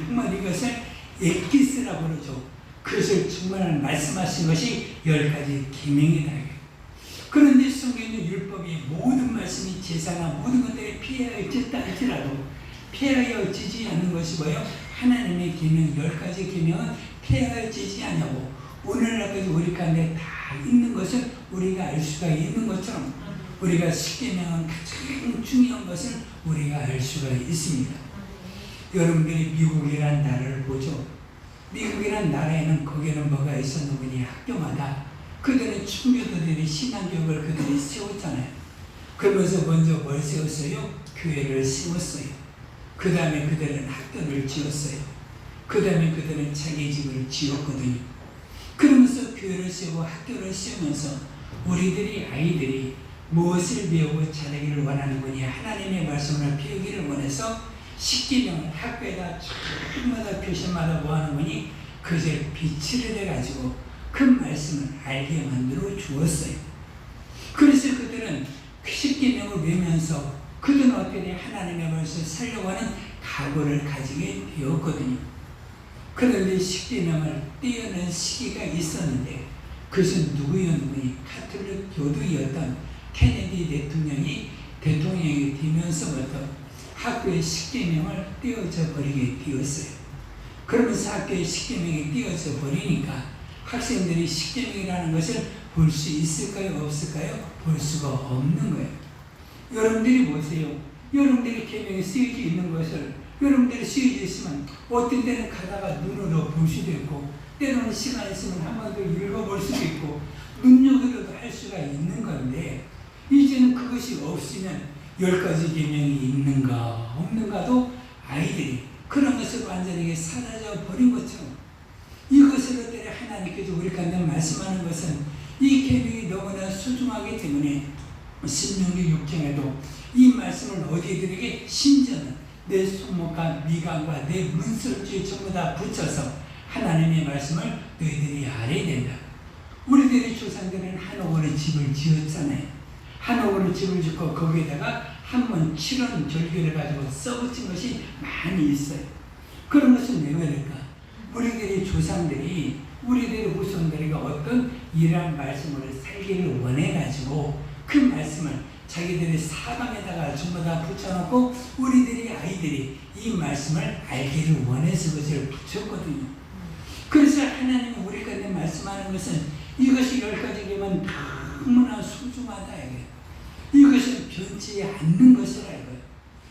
정말 이것을 엑기스라고 그러죠. 그것을 정말 말씀하신 것이 10가지 계명이다. 그런데 성경의 율법이 모든 말씀이 제사나 모든 것들이 피하여졌다 할지라도 피하여지지 않는 것이 뭐예요? 하나님의 계명 10가지 계명은 피하여지지 않냐고 오늘날까지 우리 가운데 다 있는 것을 우리가 알 수가 있는 것처럼 우리가 십계명은 가장 중요한 것을 우리가 알 수가 있습니다. 여러분들이 미국이라는 나라를 보죠. 미국이라는 나라에는 거기는 뭐가 있었는지 학교마다 그들은 충교도들이 신앙교육을 그들이 세웠잖아요. 그러면서 먼저 뭘 세웠어요? 교회를 세웠어요. 그 다음에 그들은 학교를 지었어요. 그 다음에 그들은 자기 집을 지었거든요. 그러면서 교회를 세우고 학교를 세우면서 우리들이 아이들이 무엇을 배우고 자라기를 원하는 거니 하나님의 말씀을 배우기를 원해서 십계명을 학교에다 주마다 교실마다 뭐 하는 거니 그것을 비치를 해가지고 그 말씀을 알게 만들어 주었어요. 그래서 그들은 십계명을 외우면서 그들은 어떻게 하나님의 말씀을 살려고 하는 각오를 가지게 되었거든요. 그런데 십계명을 떼어낸 시기가 있었는데 그것은 누구였느니 가톨릭 교도였던 케네디 대통령이 되면서부터 학교의 십계명을 떼어져 버리게 되었어요. 그러면서 학교의 십계명이 떼어져 버리니까 학생들이 십계명이라는 것을 볼 수 있을까요? 없을까요? 볼 수가 없는 거예요. 여러분들이 보세요. 여러분들이 계명에 쓰여져 있는 것을 여러분들이 쓰여져 있으면 어떤 때는 가다가 눈으로 볼 수도 있고 때로는 시간 있으면 한 번 더 읽어볼 수도 있고 눈여겨도 할 수가 있는 건데 이제는 그것이 없으면 10가지 계명이 있는가 없는가도 아이들이 그런 것을 완전히 사라져 버린 것처럼 이것을 어떻게 하나님께서 우리 가운데 말씀하는 것은 이 계명이 너무나 소중하기 때문에 신명기 6장에도 이 말씀을 어디들에게 심지어는 내 손목과 미간과 내 문설주에 전부 다 붙여서 하나님의 말씀을 너희들이 알아야 된다. 우리들의 조상들은 한옥으로 집을 지었잖아요. 한옥으로 집을 짓고 거기에다가 한번 7원 절개를 가지고 써붙인 것이 많이 있어요. 그런 것은 왜 그럴까? 우리들의 조상들이 우리들의 후손들에게 어떤 이러한 말씀을 살기를 원해가지고 그 말씀을 자기들의 사방에다가 전부 다 붙여놓고 우리들의 아이들이 이 말씀을 알기를 원해서 그것을 붙였거든요. 그래서 하나님은 우리 가운데 말씀하는 것은 이것이 10가지 계명은 너무나 소중하다 이거예요. 이것은 변치 않는 것이라 이거예요.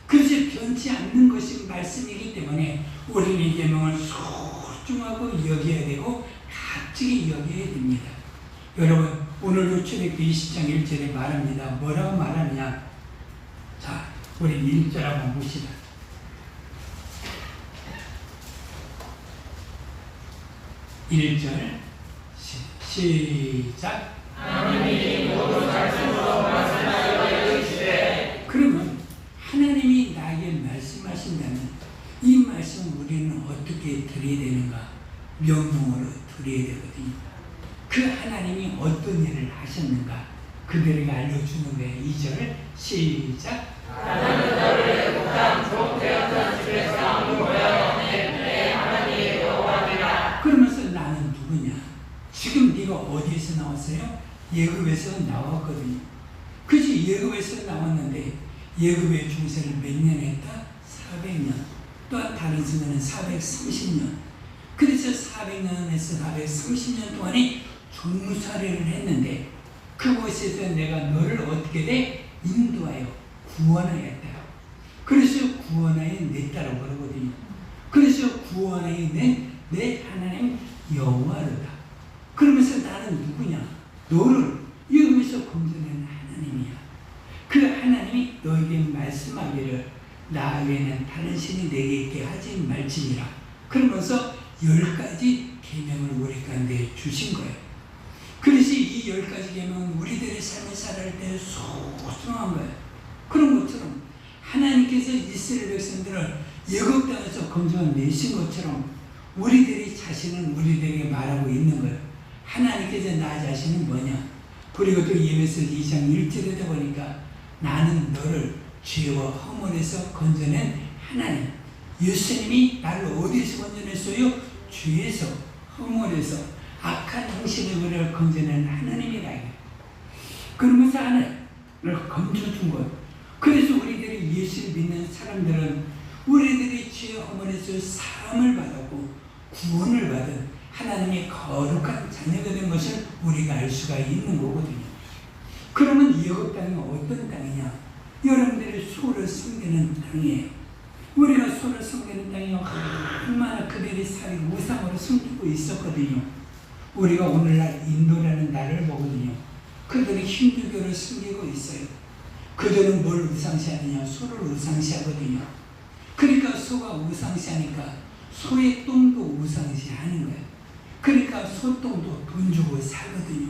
그것이 변치 않는 것이 말씀이기 때문에 우리는 이 계명을 소중하고 여겨야 되고 값지게 여겨야 됩니다. 여러분 오늘도 출애굽기 20장 1절에 말합니다. 뭐라고 말하느냐? 자, 우리 1절 한번 봅시다. (1절) 시작. 하나님이 모든 말씀으로 말씀하여 이르시되. 그러면 하나님이 나에게 말씀하신다면 이 말씀을 우리는 어떻게 드려야 되는가? 명령으로 드려야 되거든요. 그 하나님이 어떤 일을 하셨는가? 그들에게 알려주는 거예요. 2절 시작. 나는 너를 목장 종 되었던 집에서 모여 내 하나님 여호와니라. 그러면서 나는 누구냐? 지금 네가 어디에서 나왔어요? 예굽에서 나왔거든요. 그지? 예굽에서 나왔는데 예굽의 중세를 몇 년 했다? 400년. 또한 다른 순간은 430년. 그래서 400년에서 430년 동안에 종살이를 했는데 그곳에서 내가 너를 어떻게 돼? 인도하여 구원하였다. 그래서 구원하여 냈다라고 그러거든요. 그래서 구원하여 내 하나님 여호와로다. 그러면서 나는 누구냐? 너를 여기서 건져낸 하나님이야. 그 하나님이 너에게 말씀하기를 나 외에는 다른 신이 내게 있게 하지 말지니라. 그러면서 10가지 계명을 우리 가운데 주신 거예요. 그래서 이 10가지 계명은 우리들의 삶을 살아갈 때 소중한 거예요. 그런 것처럼 하나님께서 이스라엘 백성들을 애굽 땅에서 건져내신 것처럼 우리들의 자신은 우리들에게 말하고 있는 거예요. 하나님께서 나 자신은 뭐냐? 그리고 또 예배서 2장 1절에 보니까 나는 너를 죄와 허물에서 건져낸 하나님. 예수님이 나를 어디서 건져냈어요? 죄에서, 허물에서, 악한 행실을 우리를 건져낸 하나님이라. 그러면서 하나님을 건져준 것. 그래서 우리들이 예수를 믿는 사람들은 우리들이 죄 허물에서 사함을 받았고 구원을 받은 하나님의 거룩한 자녀가 된 것을 우리가 알 수가 있는 거거든요. 그러면 애굽 땅이 어떤 땅이냐? 여러분들이 소를 섬기는 땅이에요. 우리가 소를 섬기는 땅이 얼마나 그들의 살이 우상으로 숨기고 있었거든요. 우리가 오늘날 인도라는 나라를 보거든요. 그들은 힌두교를 섬기고 있어요. 그들은 뭘 우상시하느냐? 소를 우상시하거든요. 그러니까 소가 우상시하니까 소의 똥도 우상시하는 거예요. 그러니까 소똥도 돈 주고 사거든요.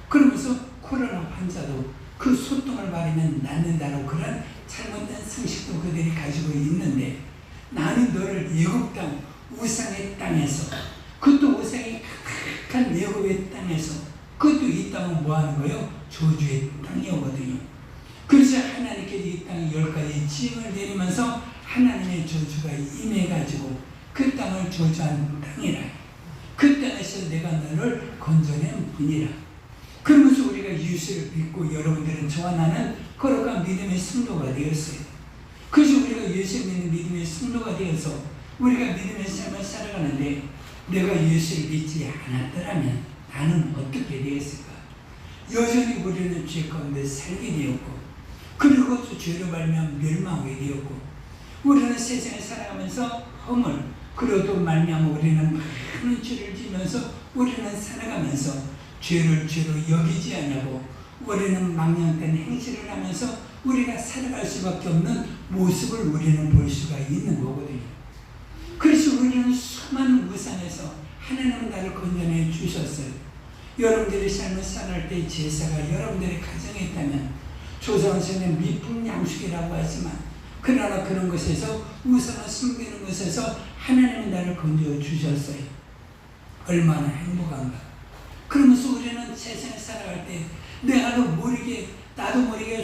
그러면서 코로나 환자도 그 소똥을 바르면 낫는다고 그런 잘못된 상식도 그들이 가지고 있는데 나는 너를 애굽 땅 우상의 땅에서 그것도 우상이 가득한 애굽의 땅에서 그것도 이 땅은 뭐 하는 거예요? 저주의 땅이거든요. 그래서 하나님께서 이 땅에 10가지 징을 내리면서 하나님의 저주가 임해가지고 그 땅을 저주한 땅이라. 그 땅에서 내가 너를 건져낸 분이라. 그러면서 우리가 예수를 믿고 여러분들은 저와 나는 거룩한 믿음의 성도가 되었어요. 그래서 우리가 예수를 믿는 믿음의 성도가 되어서 우리가 믿음의 삶을 살아가는데 내가 예수를 믿지 않았더라면 나는 어떻게 되었을까? 여전히 우리는 죄 가운데 살게 되었고 그리고 또 죄로 말미암아 멸망하게 되었고 우리는 세상에 살아가면서 허물 그리고 또 말미암아 우리는 많은 죄를 지면서 우리는 살아가면서 죄를 죄로 여기지 않냐고 우리는 망령된 행실을 하면서 우리가 살아갈 수밖에 없는 모습을 우리는 볼 수가 있는 거거든요. 그래서 우리는 수많은 우상에서 하나님은 나를 건져내 주셨어요. 여러분들의 삶을 살아갈 때 제사가 여러분들의 가정에 있다면 조상세는 미풍양식이라고 하지만 그러나 그런 것에서 우상을 숨기는 것에서 하나님은 나를 건져 주셨어요. 얼마나 행복한가. 그러면서 우리는 세상에 살아갈 때 나도 모르게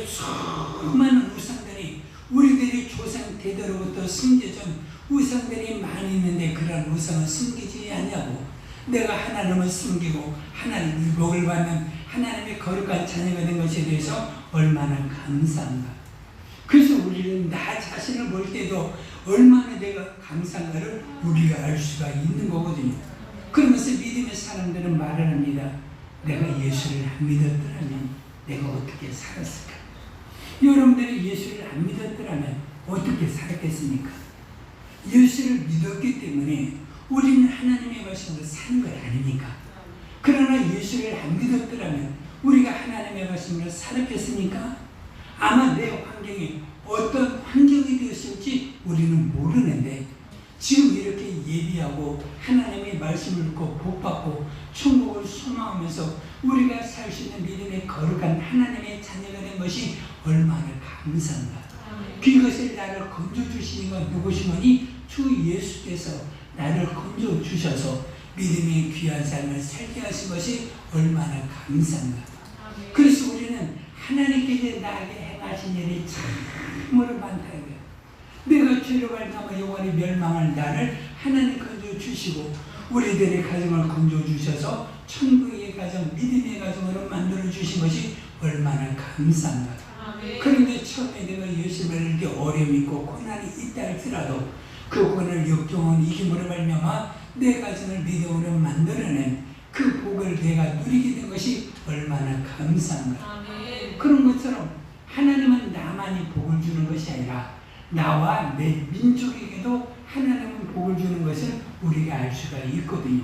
수많은 우상들이 우리들이 조상 대대로부터 숨겨진 우상들이 많이 있는데 그런 우상을 숨기지 않냐고. 내가 하나님을 숨기고 하나님의 복을 받는 하나님의 거룩한 자녀가 된 것에 대해서 얼마나 감사한가. 그래서 우리는 나 자신을 볼 때도 얼마나 내가 감사한가를 우리가 알 수가 있는 거거든요. 그러면서 믿음의 사람들은 말을 합니다. 내가 예수를 안 믿었더라면 내가 어떻게 살았을까? 여러분들이 예수를 안 믿었더라면 어떻게 살았겠습니까? 예수를 믿었기 때문에 우리는 하나님의 말씀으로 사는 것 아닙니까? 그러나 예수를 안 믿었더라면 우리가 하나님의 말씀으로 살았겠습니까? 아마 내 환경이 어떤 환경이 되었을지 우리는 모르는데 지금 이렇게 예비하고 하나님의 말씀을 듣고 복받고 천국을 소망하면서 우리가 살 수 있는 믿음의 거룩한 하나님의 자녀가 된 것이 얼마나 감사한가. 그것을 나를 건져주시는 건 누구시머니 주 예수께서 나를 건져주셔서 믿음의 귀한 삶을 살게 하신 것이 얼마나 감사한가. 그래서 우리는 하나님께서 나에게 행하신 일이 참 참으로 많다 이거야. 내가 죄로 말미암아 영원히 멸망할 나를 하나님 건져 주시고 우리들의 가정을 건져 주셔서 천국의 가정, 믿음의 가정으로 만들어 주신 것이 얼마나 감사한가. 그런데 처음에 내가 예수를 이렇게 어려움이 있고 고난이 있다 할지라도 그 고난을 역경은 이김으로 말미암아 내 가정을 믿음으로 만들어낸 그 복을 내가 누리게 된 것이 얼마나 감사한가. 그런 것처럼 하나님은 나만이 복을 주는 것이 아니라 나와 내 민족에게도 하나님은 복을 주는 것을 우리가 알 수가 있거든요.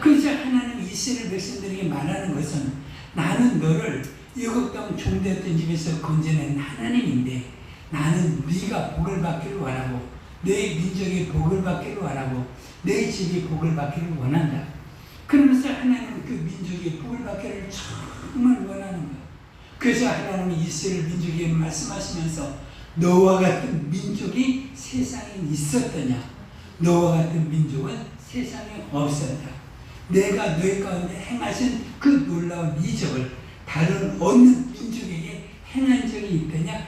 그래서 하나님 이스라엘 백성들에게 말하는 것은 나는 너를 애굽 땅 종되었던 집에서 건져낸 하나님인데 나는 네가 복을 받기를 원하고 내 민족이 복을 받기를 원하고 내 집이 복을 받기를 원한다. 그러면서 하나님은 그 민족이 복을 받기를 정말 원하는 거야. 그래서 하나님은 이스라엘 민족에게 말씀하시면서 너와 같은 민족이 세상에 있었더냐? 너와 같은 민족은 세상에 없었다. 내가 너희 가운데 행하신 그 놀라운 이적을 다른 어느 민족에게 행한 적이 있더냐?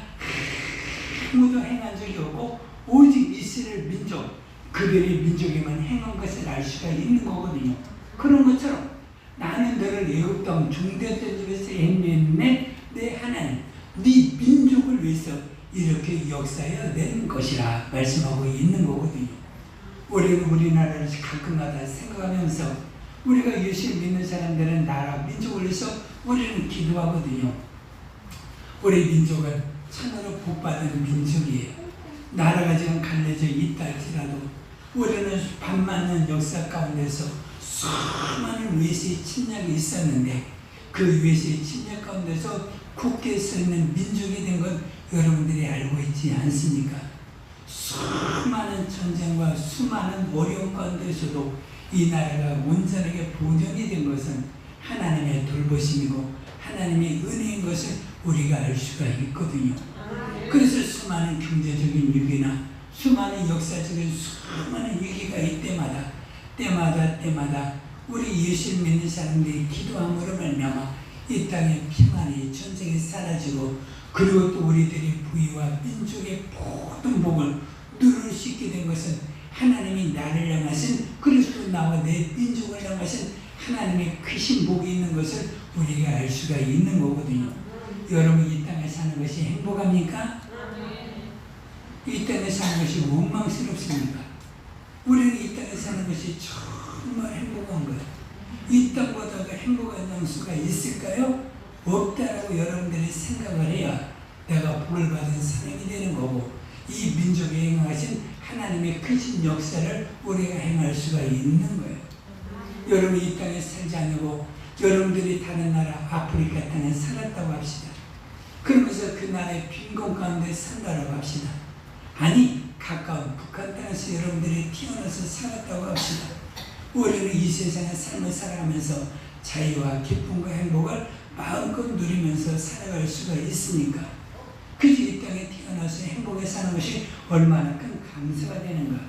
아무도 행한 적이 없고 오직 이스라엘 민족, 그들의 민족에만 행한 것을 알 수가 있는 거거든요. 그런 것처럼 나는 너를 애굽 땅 종되었던 집에서 행했네 내 하나님, 네 민족을 위해서 이렇게 역사해 낸 것이라 말씀하고 있는 거거든요. 우리는 우리나라를 가끔마다 생각하면서 우리가 예수를 믿는 사람들은 나라 민족을 위해서 우리는 기도하거든요. 우리 민족은 참으로 복받은 민족이에요. 나라가 지금 갈려져 있다 할지라도 우리는 반만년 역사 가운데서 수많은 외세의 침략이 있었는데 그 외세의 침략 가운데서 굳게 서 있는 민족이 된 건 여러분들이 알고 있지 않습니까? 수많은 전쟁과 수많은 어려움 가운데서도 이 나라가 온전하게 보존이 된 것은 하나님의 돌보심이고 하나님의 은혜인 것을 우리가 알 수가 있거든요. 그래서 수많은 경제적인 위기나 수많은 역사적인 수많은 위기가 이때마다 때마다 우리 예수를 믿는 사람들이 기도함으로 말미암아 이 땅의 평안이 전쟁이 사라지고 그리고 또 우리들의 부위와 민족의 모든 복을 누릴 수 있게 된 것은 하나님이 나를 향하신 그리스도 나와 내 민족을 향하신 하나님의 크신 복이 있는 것을 우리가 알 수가 있는 거거든요. 여러분 이 땅에 사는 것이 행복합니까? 이 땅에 사는 것이 원망스럽습니까? 우리는 이 땅에 사는 것이 정말 행복한 거예요. 이 땅보다 더 행복한 장수가 있을까요? 없다라고 여러분들이 생각을 해야 내가 복을 받은 사람이 되는 거고 이 민족에 행하신 하나님의 크신 역사를 우리가 행할 수가 있는 거예요. 여러분이 이 땅에 살지 않고 여러분들이 다른 나라 아프리카 땅에 살았다고 합시다. 그러면서 그 나라의 빈곤 가운데 산다고 합시다. 아니 가까운 북한 땅에서 여러분들이 태어나서 살았다고 합시다. 우리는 이 세상의 삶을 살아가면서 자유와 기쁨과 행복을 마음껏 누리면서 살아갈 수가 있으니까 그저 이 땅에 태어나서 행복에 사는 것이 얼마나 큰 감사가 되는가.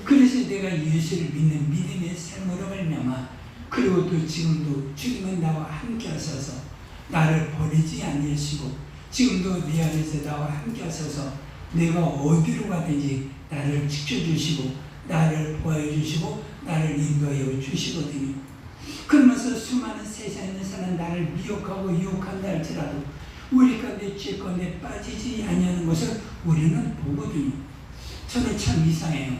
그래서 내가 예수를 믿는 믿음의 삶으로 말미암아 그리고 또 지금도 주님은 나와 함께 하셔서 나를 버리지 아니하시고 지금도 내 안에서 나와 함께 하셔서 내가 어디로 가든지 나를 지켜주시고 나를 보호해 주시고 나를 인도하여 주시거든요. 그러면서 수많은 세상에 있는 사람 나를 미혹하고 유혹한다 할지라도 우리 가운데 죄 가운데 빠지지 아니하는 것을 우리는 보거든요. 저는 참 이상해요.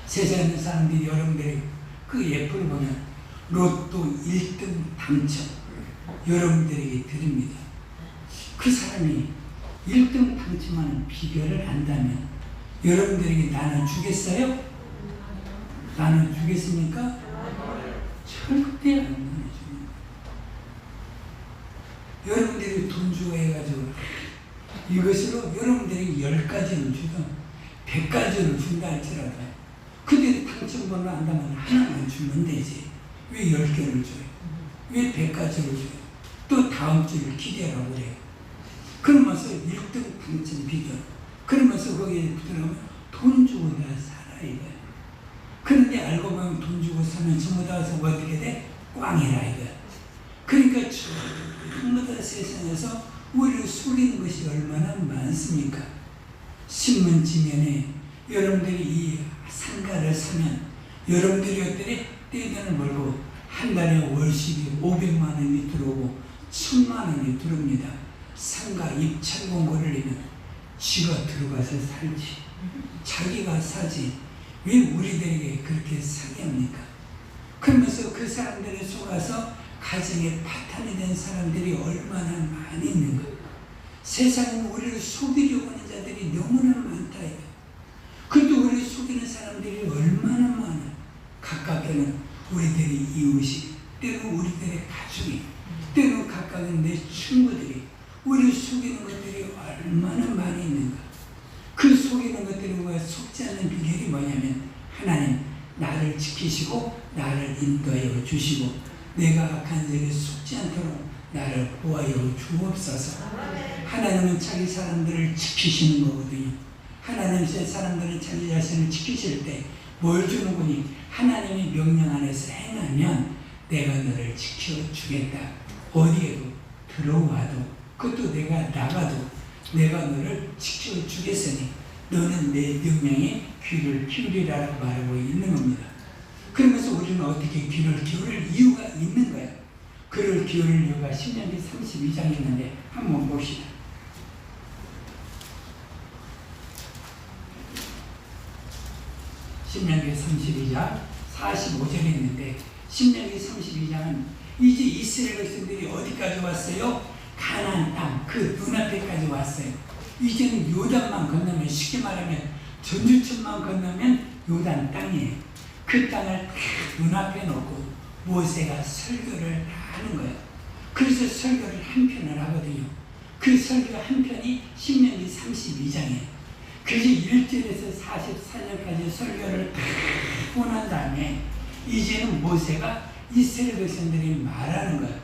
세상에 있는 사람들이 여러분들이 그 예표를 보면 로또 1등 당첨 여러분들에게 드립니다. 그 사람이 1등 당첨하는 비결을 안다면 여러분들에게 나눠주겠어요? 나눠주겠습니까? 절대 안 나눠줍니다. 여러분들이 돈 주고 해가지고 이것으로 여러분들에게 10가지를 주든 100가지를 준다 할지라도 그들이 당첨번호 안다면 하나만 주면 되지. 왜 10개를 줘요? 왜 100가지를 줘요? 또 다음 주를 기대하라고 그래요. 그러면서 1등 당첨 비결 그러면서 거기에 들어가면 돈 주고 다 살아 이거야. 그런데 알고 보면 돈 주고 사면 전부 다 와서 어떻게 돼? 꽝이라 이거야. 그러니까 전부 다 세상에서 우리를 속이는 것이 얼마나 많습니까? 신문 지면에 여러분들이 이 상가를 사면 여러분들이 어떻게 떼돈을 벌고 한 달에 월식이 500만 원이 들어오고 1000만 원이 들어옵니다. 상가 입찰 공고를 내면 지가 들어가서 살지, 자기가 사지, 왜 우리들에게 그렇게 사게 합니까? 그러면서 그 사람들에 속아서 가정에 파탄이 된 사람들이 얼마나 많이 있는가. 세상은 우리를 속이려고 하는 자들이 너무나 많다. 그것도 우리를 속이는 사람들이 얼마나 많아. 가깝게는 우리들의 이웃이, 때로는 우리들의 가족이, 때로는 가까운 내 친구들이 우리를 속이는 것들이 얼마나 많이 있는가. 그 속이는 것들이 우리가 속지 않는 비결이 뭐냐면 하나님 나를 지키시고 나를 인도하여 주시고 내가 악한 일에 속지 않도록 나를 보호하여 주옵소서. 하나님은 자기 사람들을 지키시는 거거든요. 하나님 제 사람들은 자기 자신을 지키실 때 뭘 주는 거니? 하나님의 명령 안에서 행하면 내가 너를 지켜주겠다. 어디에도 들어와도 그것도 내가 나가도 내가 너를 지켜주겠으니 너는 내 명령에 귀를 기울이라고 말하고 있는 겁니다. 그러면서 우리는 어떻게 귀를 기울일 이유가 있는 거야. 귀를 기울일 이유가 신명기 32장에 있는데 한번 봅시다. 신명기 32장 45절에 있는데 신명기 32장은 이제 이스라엘 백성들이 어디까지 왔어요? 가나안 땅, 그 눈앞에까지 왔어요. 이제는 요단만 건너면, 쉽게 말하면 전주천만 건너면 요단 땅이에요. 그 땅을 딱 눈앞에 놓고 모세가 설교를 하는 거예요. 그래서 설교를 한 편을 하거든요. 그 설교 한 편이 신명기 32장이에요. 그래서 1절에서 44절까지 설교를 다 하고 난 다음에 이제는 모세가 이스라엘 백성들이 말하는 거예요.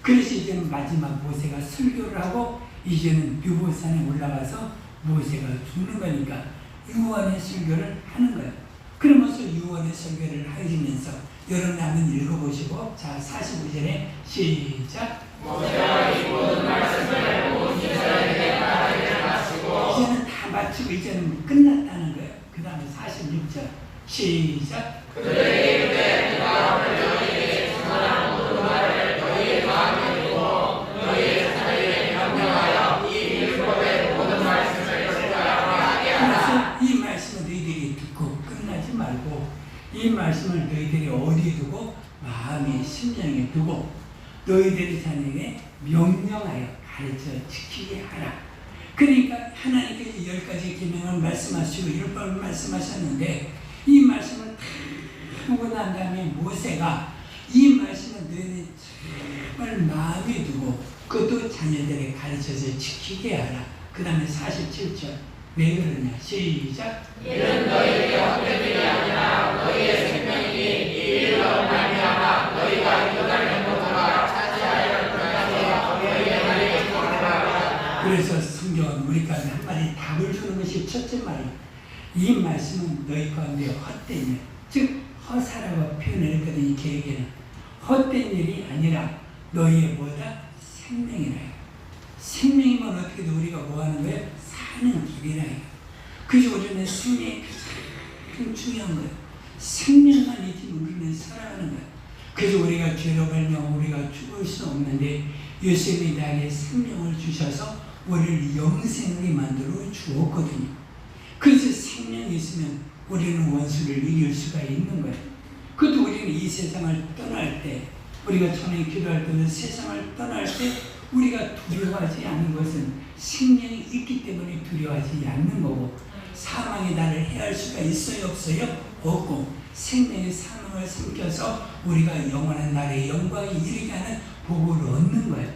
그래서 이제는 마지막 모세가 설교를 하고 이제는 르보산에 올라가서 모세가 죽는 거니까 유언의 설교를 하는 거예요. 그러면서 유언의 설교를 하시면서 여러분 한번 읽어보시고, 자 45절에 시작. 모세가 이 모든 말씀을 온 이스라엘에게 말하기를 마치고 이제는 다 마치고 이제는 끝났다는 거예요. 그 다음에 46절 시작. 그들에게 이르되 내가 너희에게 전한 모든 말을 너희의 마음에 두고 너희의 자녀에게 명령하여 이 율법의 모든 말씀을 지켜야 하게 하라. 그래서 이 말씀을 너희들이 듣고 끝나지 말고 이 말씀을 너희들이 어디에 두고? 마음의 심령에 두고 너희들의 자녀에게 명령하여 가르쳐 지키게 하라. 그러니까 하나님께서 10가지 계명을 말씀하시고 율법을 말씀하셨는데 이 말씀을 다 하고 난 다음에 모세가 이 말씀을 너희들 정말 마음에 두고 그것도 자녀들에게 가르쳐서 지키게 하라. 그 다음에 47절 왜 그러냐 시작. 이는 너희에게 헛되들이 아니라 너희의 생명이니 이 일로 말미암아 너희가 요단을 건너가 차지하여 들어가서 너희의 날이 있노라. 그래서 성경은 우리가 한 마디 답을 주는 것이 첫째 말이에요. 이 말씀은 너희 가운데 헛된 일, 즉 허사라고 표현을 했거든요. 이 계획에는 헛된 일이 아니라 너희의 뭐다? 생명이라. 생명이면 어떻게 우리가 뭐 하는 거예요? 사는 길이라. 그래서 우리는 생명이 가장 중요한 거예요. 생명만 있으면 우리는 살아가는 거예요. 그래서 우리가 죄로 발명 우리가 죽을 수 없는데 예수님이 나에게 생명을 주셔서 우리를 영생하게 만들어 주었거든요. 그래서 생명이 있으면 우리는 원수를 이길 수가 있는 거예요. 그것도 우리는 이 세상을 떠날 때 우리가 전에 기도할 때는 세상을 떠날 때 우리가 두려워하지 않는 것은 생명이 있기 때문에 두려워하지 않는 거고 사망이 나를 해할 수가 있어요? 없어요? 없고 생명의 사망을 삼켜서 우리가 영원한 날의 영광에 이르게 하는 복을 얻는 거예요.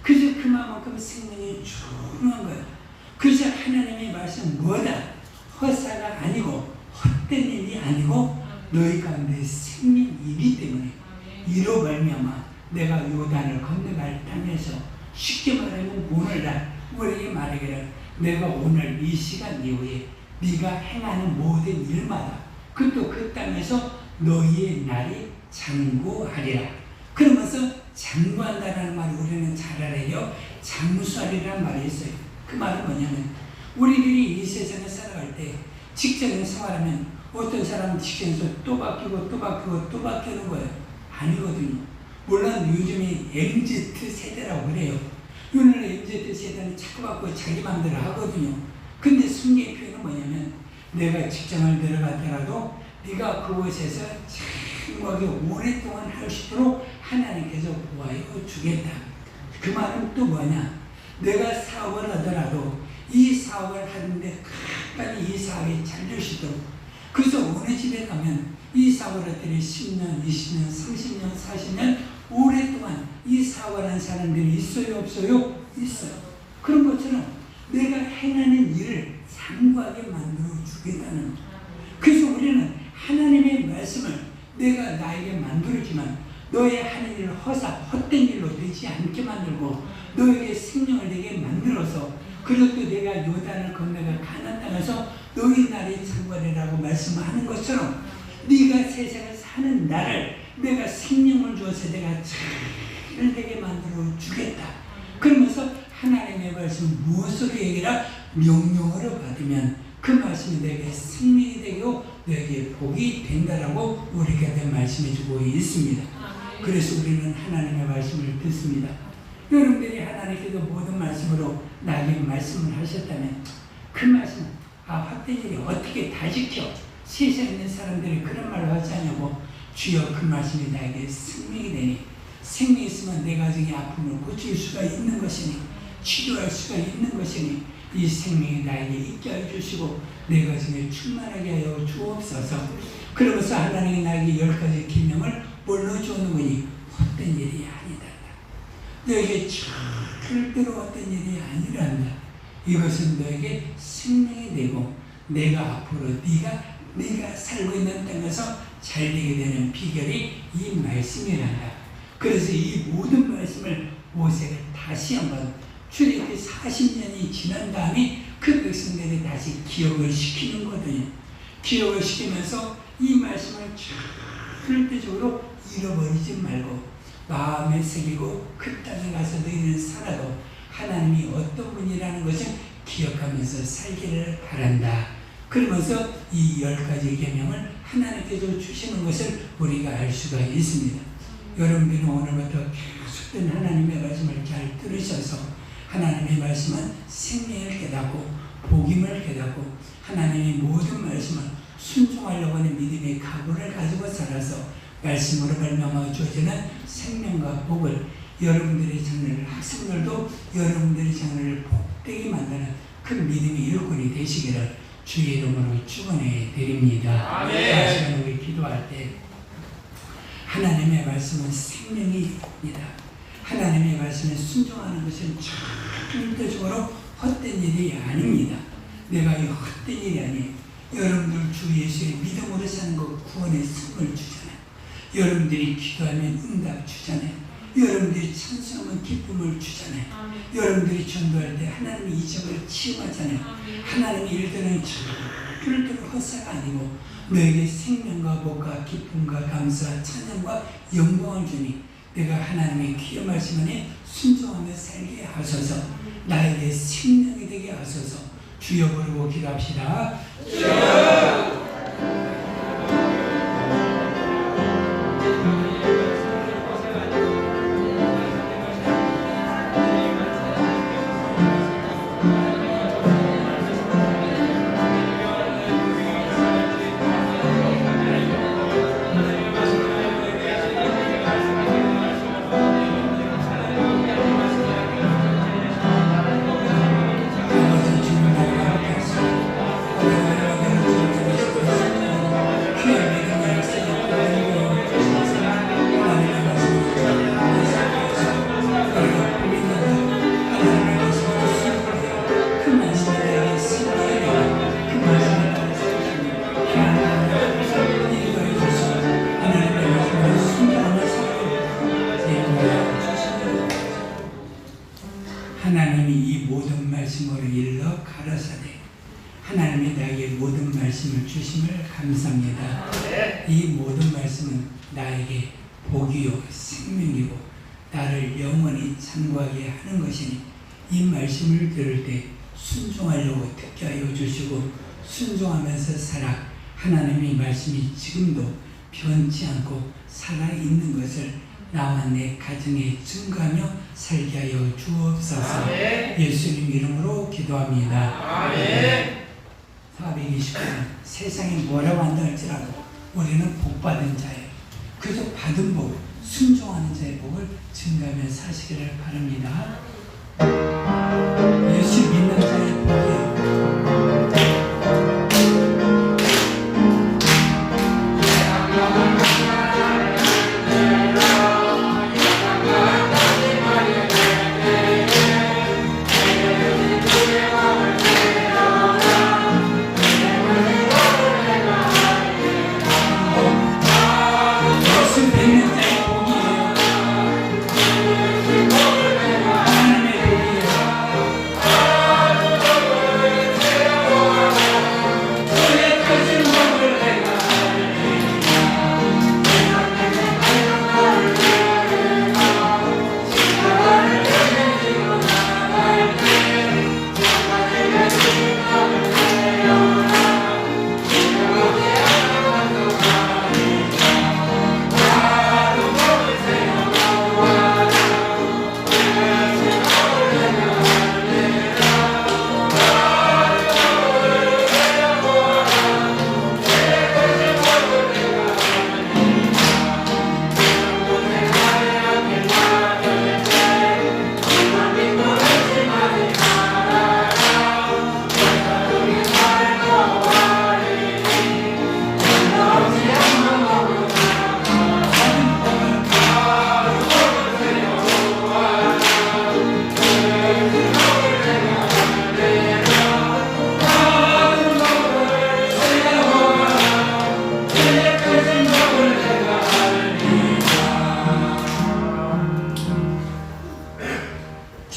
그래서 그만큼 생명이 중요한 거예요. 그래서 하나님의 말씀은 뭐다? 헛사가 아니고 헛된 일이 아니고 너희 가운데 생명이기 때문에 이로 말미암아 내가 요단을 건너갈 땅에서 쉽게 말하면 오늘날 우리에게 말하기를 내가 오늘 이 시간 이후에 네가 행하는 모든 일마다 그것도 그 땅에서 너희의 날이 장구하리라. 그러면서 장구한다는 말을 우리는 잘 알아요. 장수하리라는 말이 있어요. 그 말은 뭐냐면 우리들이 이 세상에 살아갈 때 직장에 생활하면 어떤 사람은 직장에서 또 바뀌고 또 바뀌고 또 바뀌는 거예요. 아니거든요. 물론 요즘에 MZ 세대라고 그래요. 오늘 MZ 세대는 자꾸 바꾸고 자기 마음대로 하거든요. 근데 승리의 표현은 뭐냐면 내가 직장을 들어가더라도 네가 그곳에서 장구하게 오랫동안 할 수 있도록 하나님께서 보호하여 주겠다. 그 말은 또 뭐냐? 내가 사업을 하더라도 이 사업을 하는데 끝까지 이 사업이 잘 될 수 있도록, 그래서 어느 집에 가면 이 사업을 했더니 10년, 20년, 30년, 40년 오랫동안 이 사업을 하는 사람들이 있어요, 없어요? 있어요. 그런 것처럼 내가 행하는 일을 장구하게 만들어 주겠다는 것. 그래서 우리는 하나님의 말씀을 내가 나에게 만들었지만 너의 하는 일을 헛된 일로 되지 않게 만들고 너에게 생명을 내게 만들어서, 그리고 또 내가 요단을 건너가 가나안 땅에서 너희 날이 장관이라고 말씀하는 것처럼 네가 세상에 사는 나를 내가 생명을 주어서 내가 잘 되게 만들어 주겠다. 그러면서 하나님의 말씀 무엇으로 얘기라? 명령으로 받으면 그 말씀이 내게 생명이 되고 너에게 복이 된다라고 우리에게 말씀해 주고 있습니다. 그래서 우리는 하나님의 말씀을 듣습니다. 여러분들이 하나님께서 모든 말씀으로 나에게 말씀을 하셨다면 그 말씀, 헛된 일이 어떻게 다 지켜? 세상에 있는 사람들이 그런 말을 하지 않냐고. 주여 그 말씀이 나에게 생명이 되니, 생명이 있으면 내 가정의 아픔을 고칠 수가 있는 것이니, 치료할 수가 있는 것이니, 이 생명이 나에게 있게 해 주시고 내 가정에 충만하게 하여 주옵소서. 그러면서 하나님이 나에게 10가지 계명을 뭘로 주는 거니? 헛된 일이 아니다. 너에게 절대로 헛된 일이 아니란다. 이것은 너에게 생명이 되고 내가 앞으로 네가 살고 있는 땅에서 잘 되게 되는 비결이 이 말씀이란다. 그래서 이 모든 말씀을 모세가 다시 한번 출애굽 40년이 지난 다음에 그 백성들이 다시 기억을 시키는 거거든요. 기억을 시키면서 이 말씀을 절대적으로 잃어버리지 말고 마음에 새기고 그 땅에 가서 너희는 살아도 하나님이 어떤 분이라는 것을 기억하면서 살기를 바란다. 그러면서 이 10가지 계명을 하나님께서 주시는 것을 우리가 알 수가 있습니다. 여러분들은 오늘부터 계속된 하나님의 말씀을 잘 들으셔서 하나님의 말씀은 생명을 깨닫고 복임을 깨닫고 하나님의 모든 말씀을 순종하려고 하는 믿음의 각오를 가지고 살아서 말씀으로 발명하여 주어지는 생명과 복을 여러분들의 장래를, 학생들도 여러분들의 장래를 복되게 만드는 그 믿음의 일꾼이 되시기를 주의 이름으로 축원해 드립니다. 아멘. 우리 기도할 때 하나님의 말씀은 생명입니다. 하나님의 말씀에 순종하는 것은 절대적으로 헛된 일이 아닙니다. 내가 이 헛된 일이 아니에요. 여러분들 주 예수의 믿음으로 사는 것 구원의 선물 주잖아요. 여러분들이 기도하면 응답 주잖아요. 여러분들이 찬송하면 기쁨을 주잖아요. 여러분들이 전도할 때 하나님의 이적을 치유하잖아요. 하나님의 일들은 절대로 헛사가 아니고 너에게 생명과 복과 기쁨과 감사, 찬양과 영광을 주니 내가 하나님의 귀한 말씀 안에 순종하며 살게 하소서. 나에게 생명이 되게 하소서. 주여 부르고 기도합시다. 주여. 하나님이 이 모든 말씀으로 일러 가라사대 하나님이 나에게 모든 말씀을 주심을 감사합니다. 이 모든 말씀은 나에게 복이요 생명이고 나를 영원히 참고하게 하는 것이니 이 말씀을 들을 때 순종하려고 듣게 하여 주시고 순종하면서 살아 하나님의 말씀이 지금도 변치 않고 살아있는 것을 나와 내 가정에 증거하며 살게 하여 주옵소서. 예수님 이름으로 기도합니다. 429번 세상에 뭐라고 한다 할지라도 우리는 복받은 자예요. 그저 받은 복, 순종하는 자의 복을 증거하며 사시기를 바랍니다. 예수 믿는 자의 복이에요.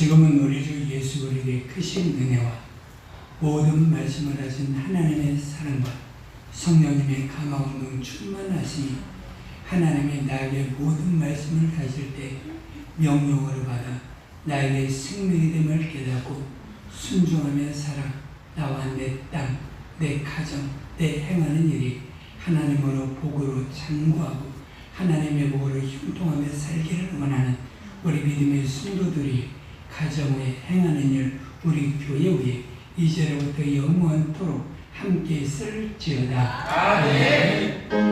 지금은 우리 주 예수 그리스도의 크신 은혜와 모든 말씀을 하신 하나님의 사랑과 성령님의 감화운동 충만하심이 하나님의 나에게 모든 말씀을 하실 때 명령으로 받아 나에게 생명이 됨을 깨닫고 순종하며 살아 나와 내 땅, 내 가정, 내 행하는 일이 하나님으로 복으로 장구하고 하나님의 복으로 형통하며 살기를 원하는 우리 믿음의 성도들이 가정에 행하는 일, 우리 교회 위에 이제로부터 영원토록 함께 있을지어다. 아멘.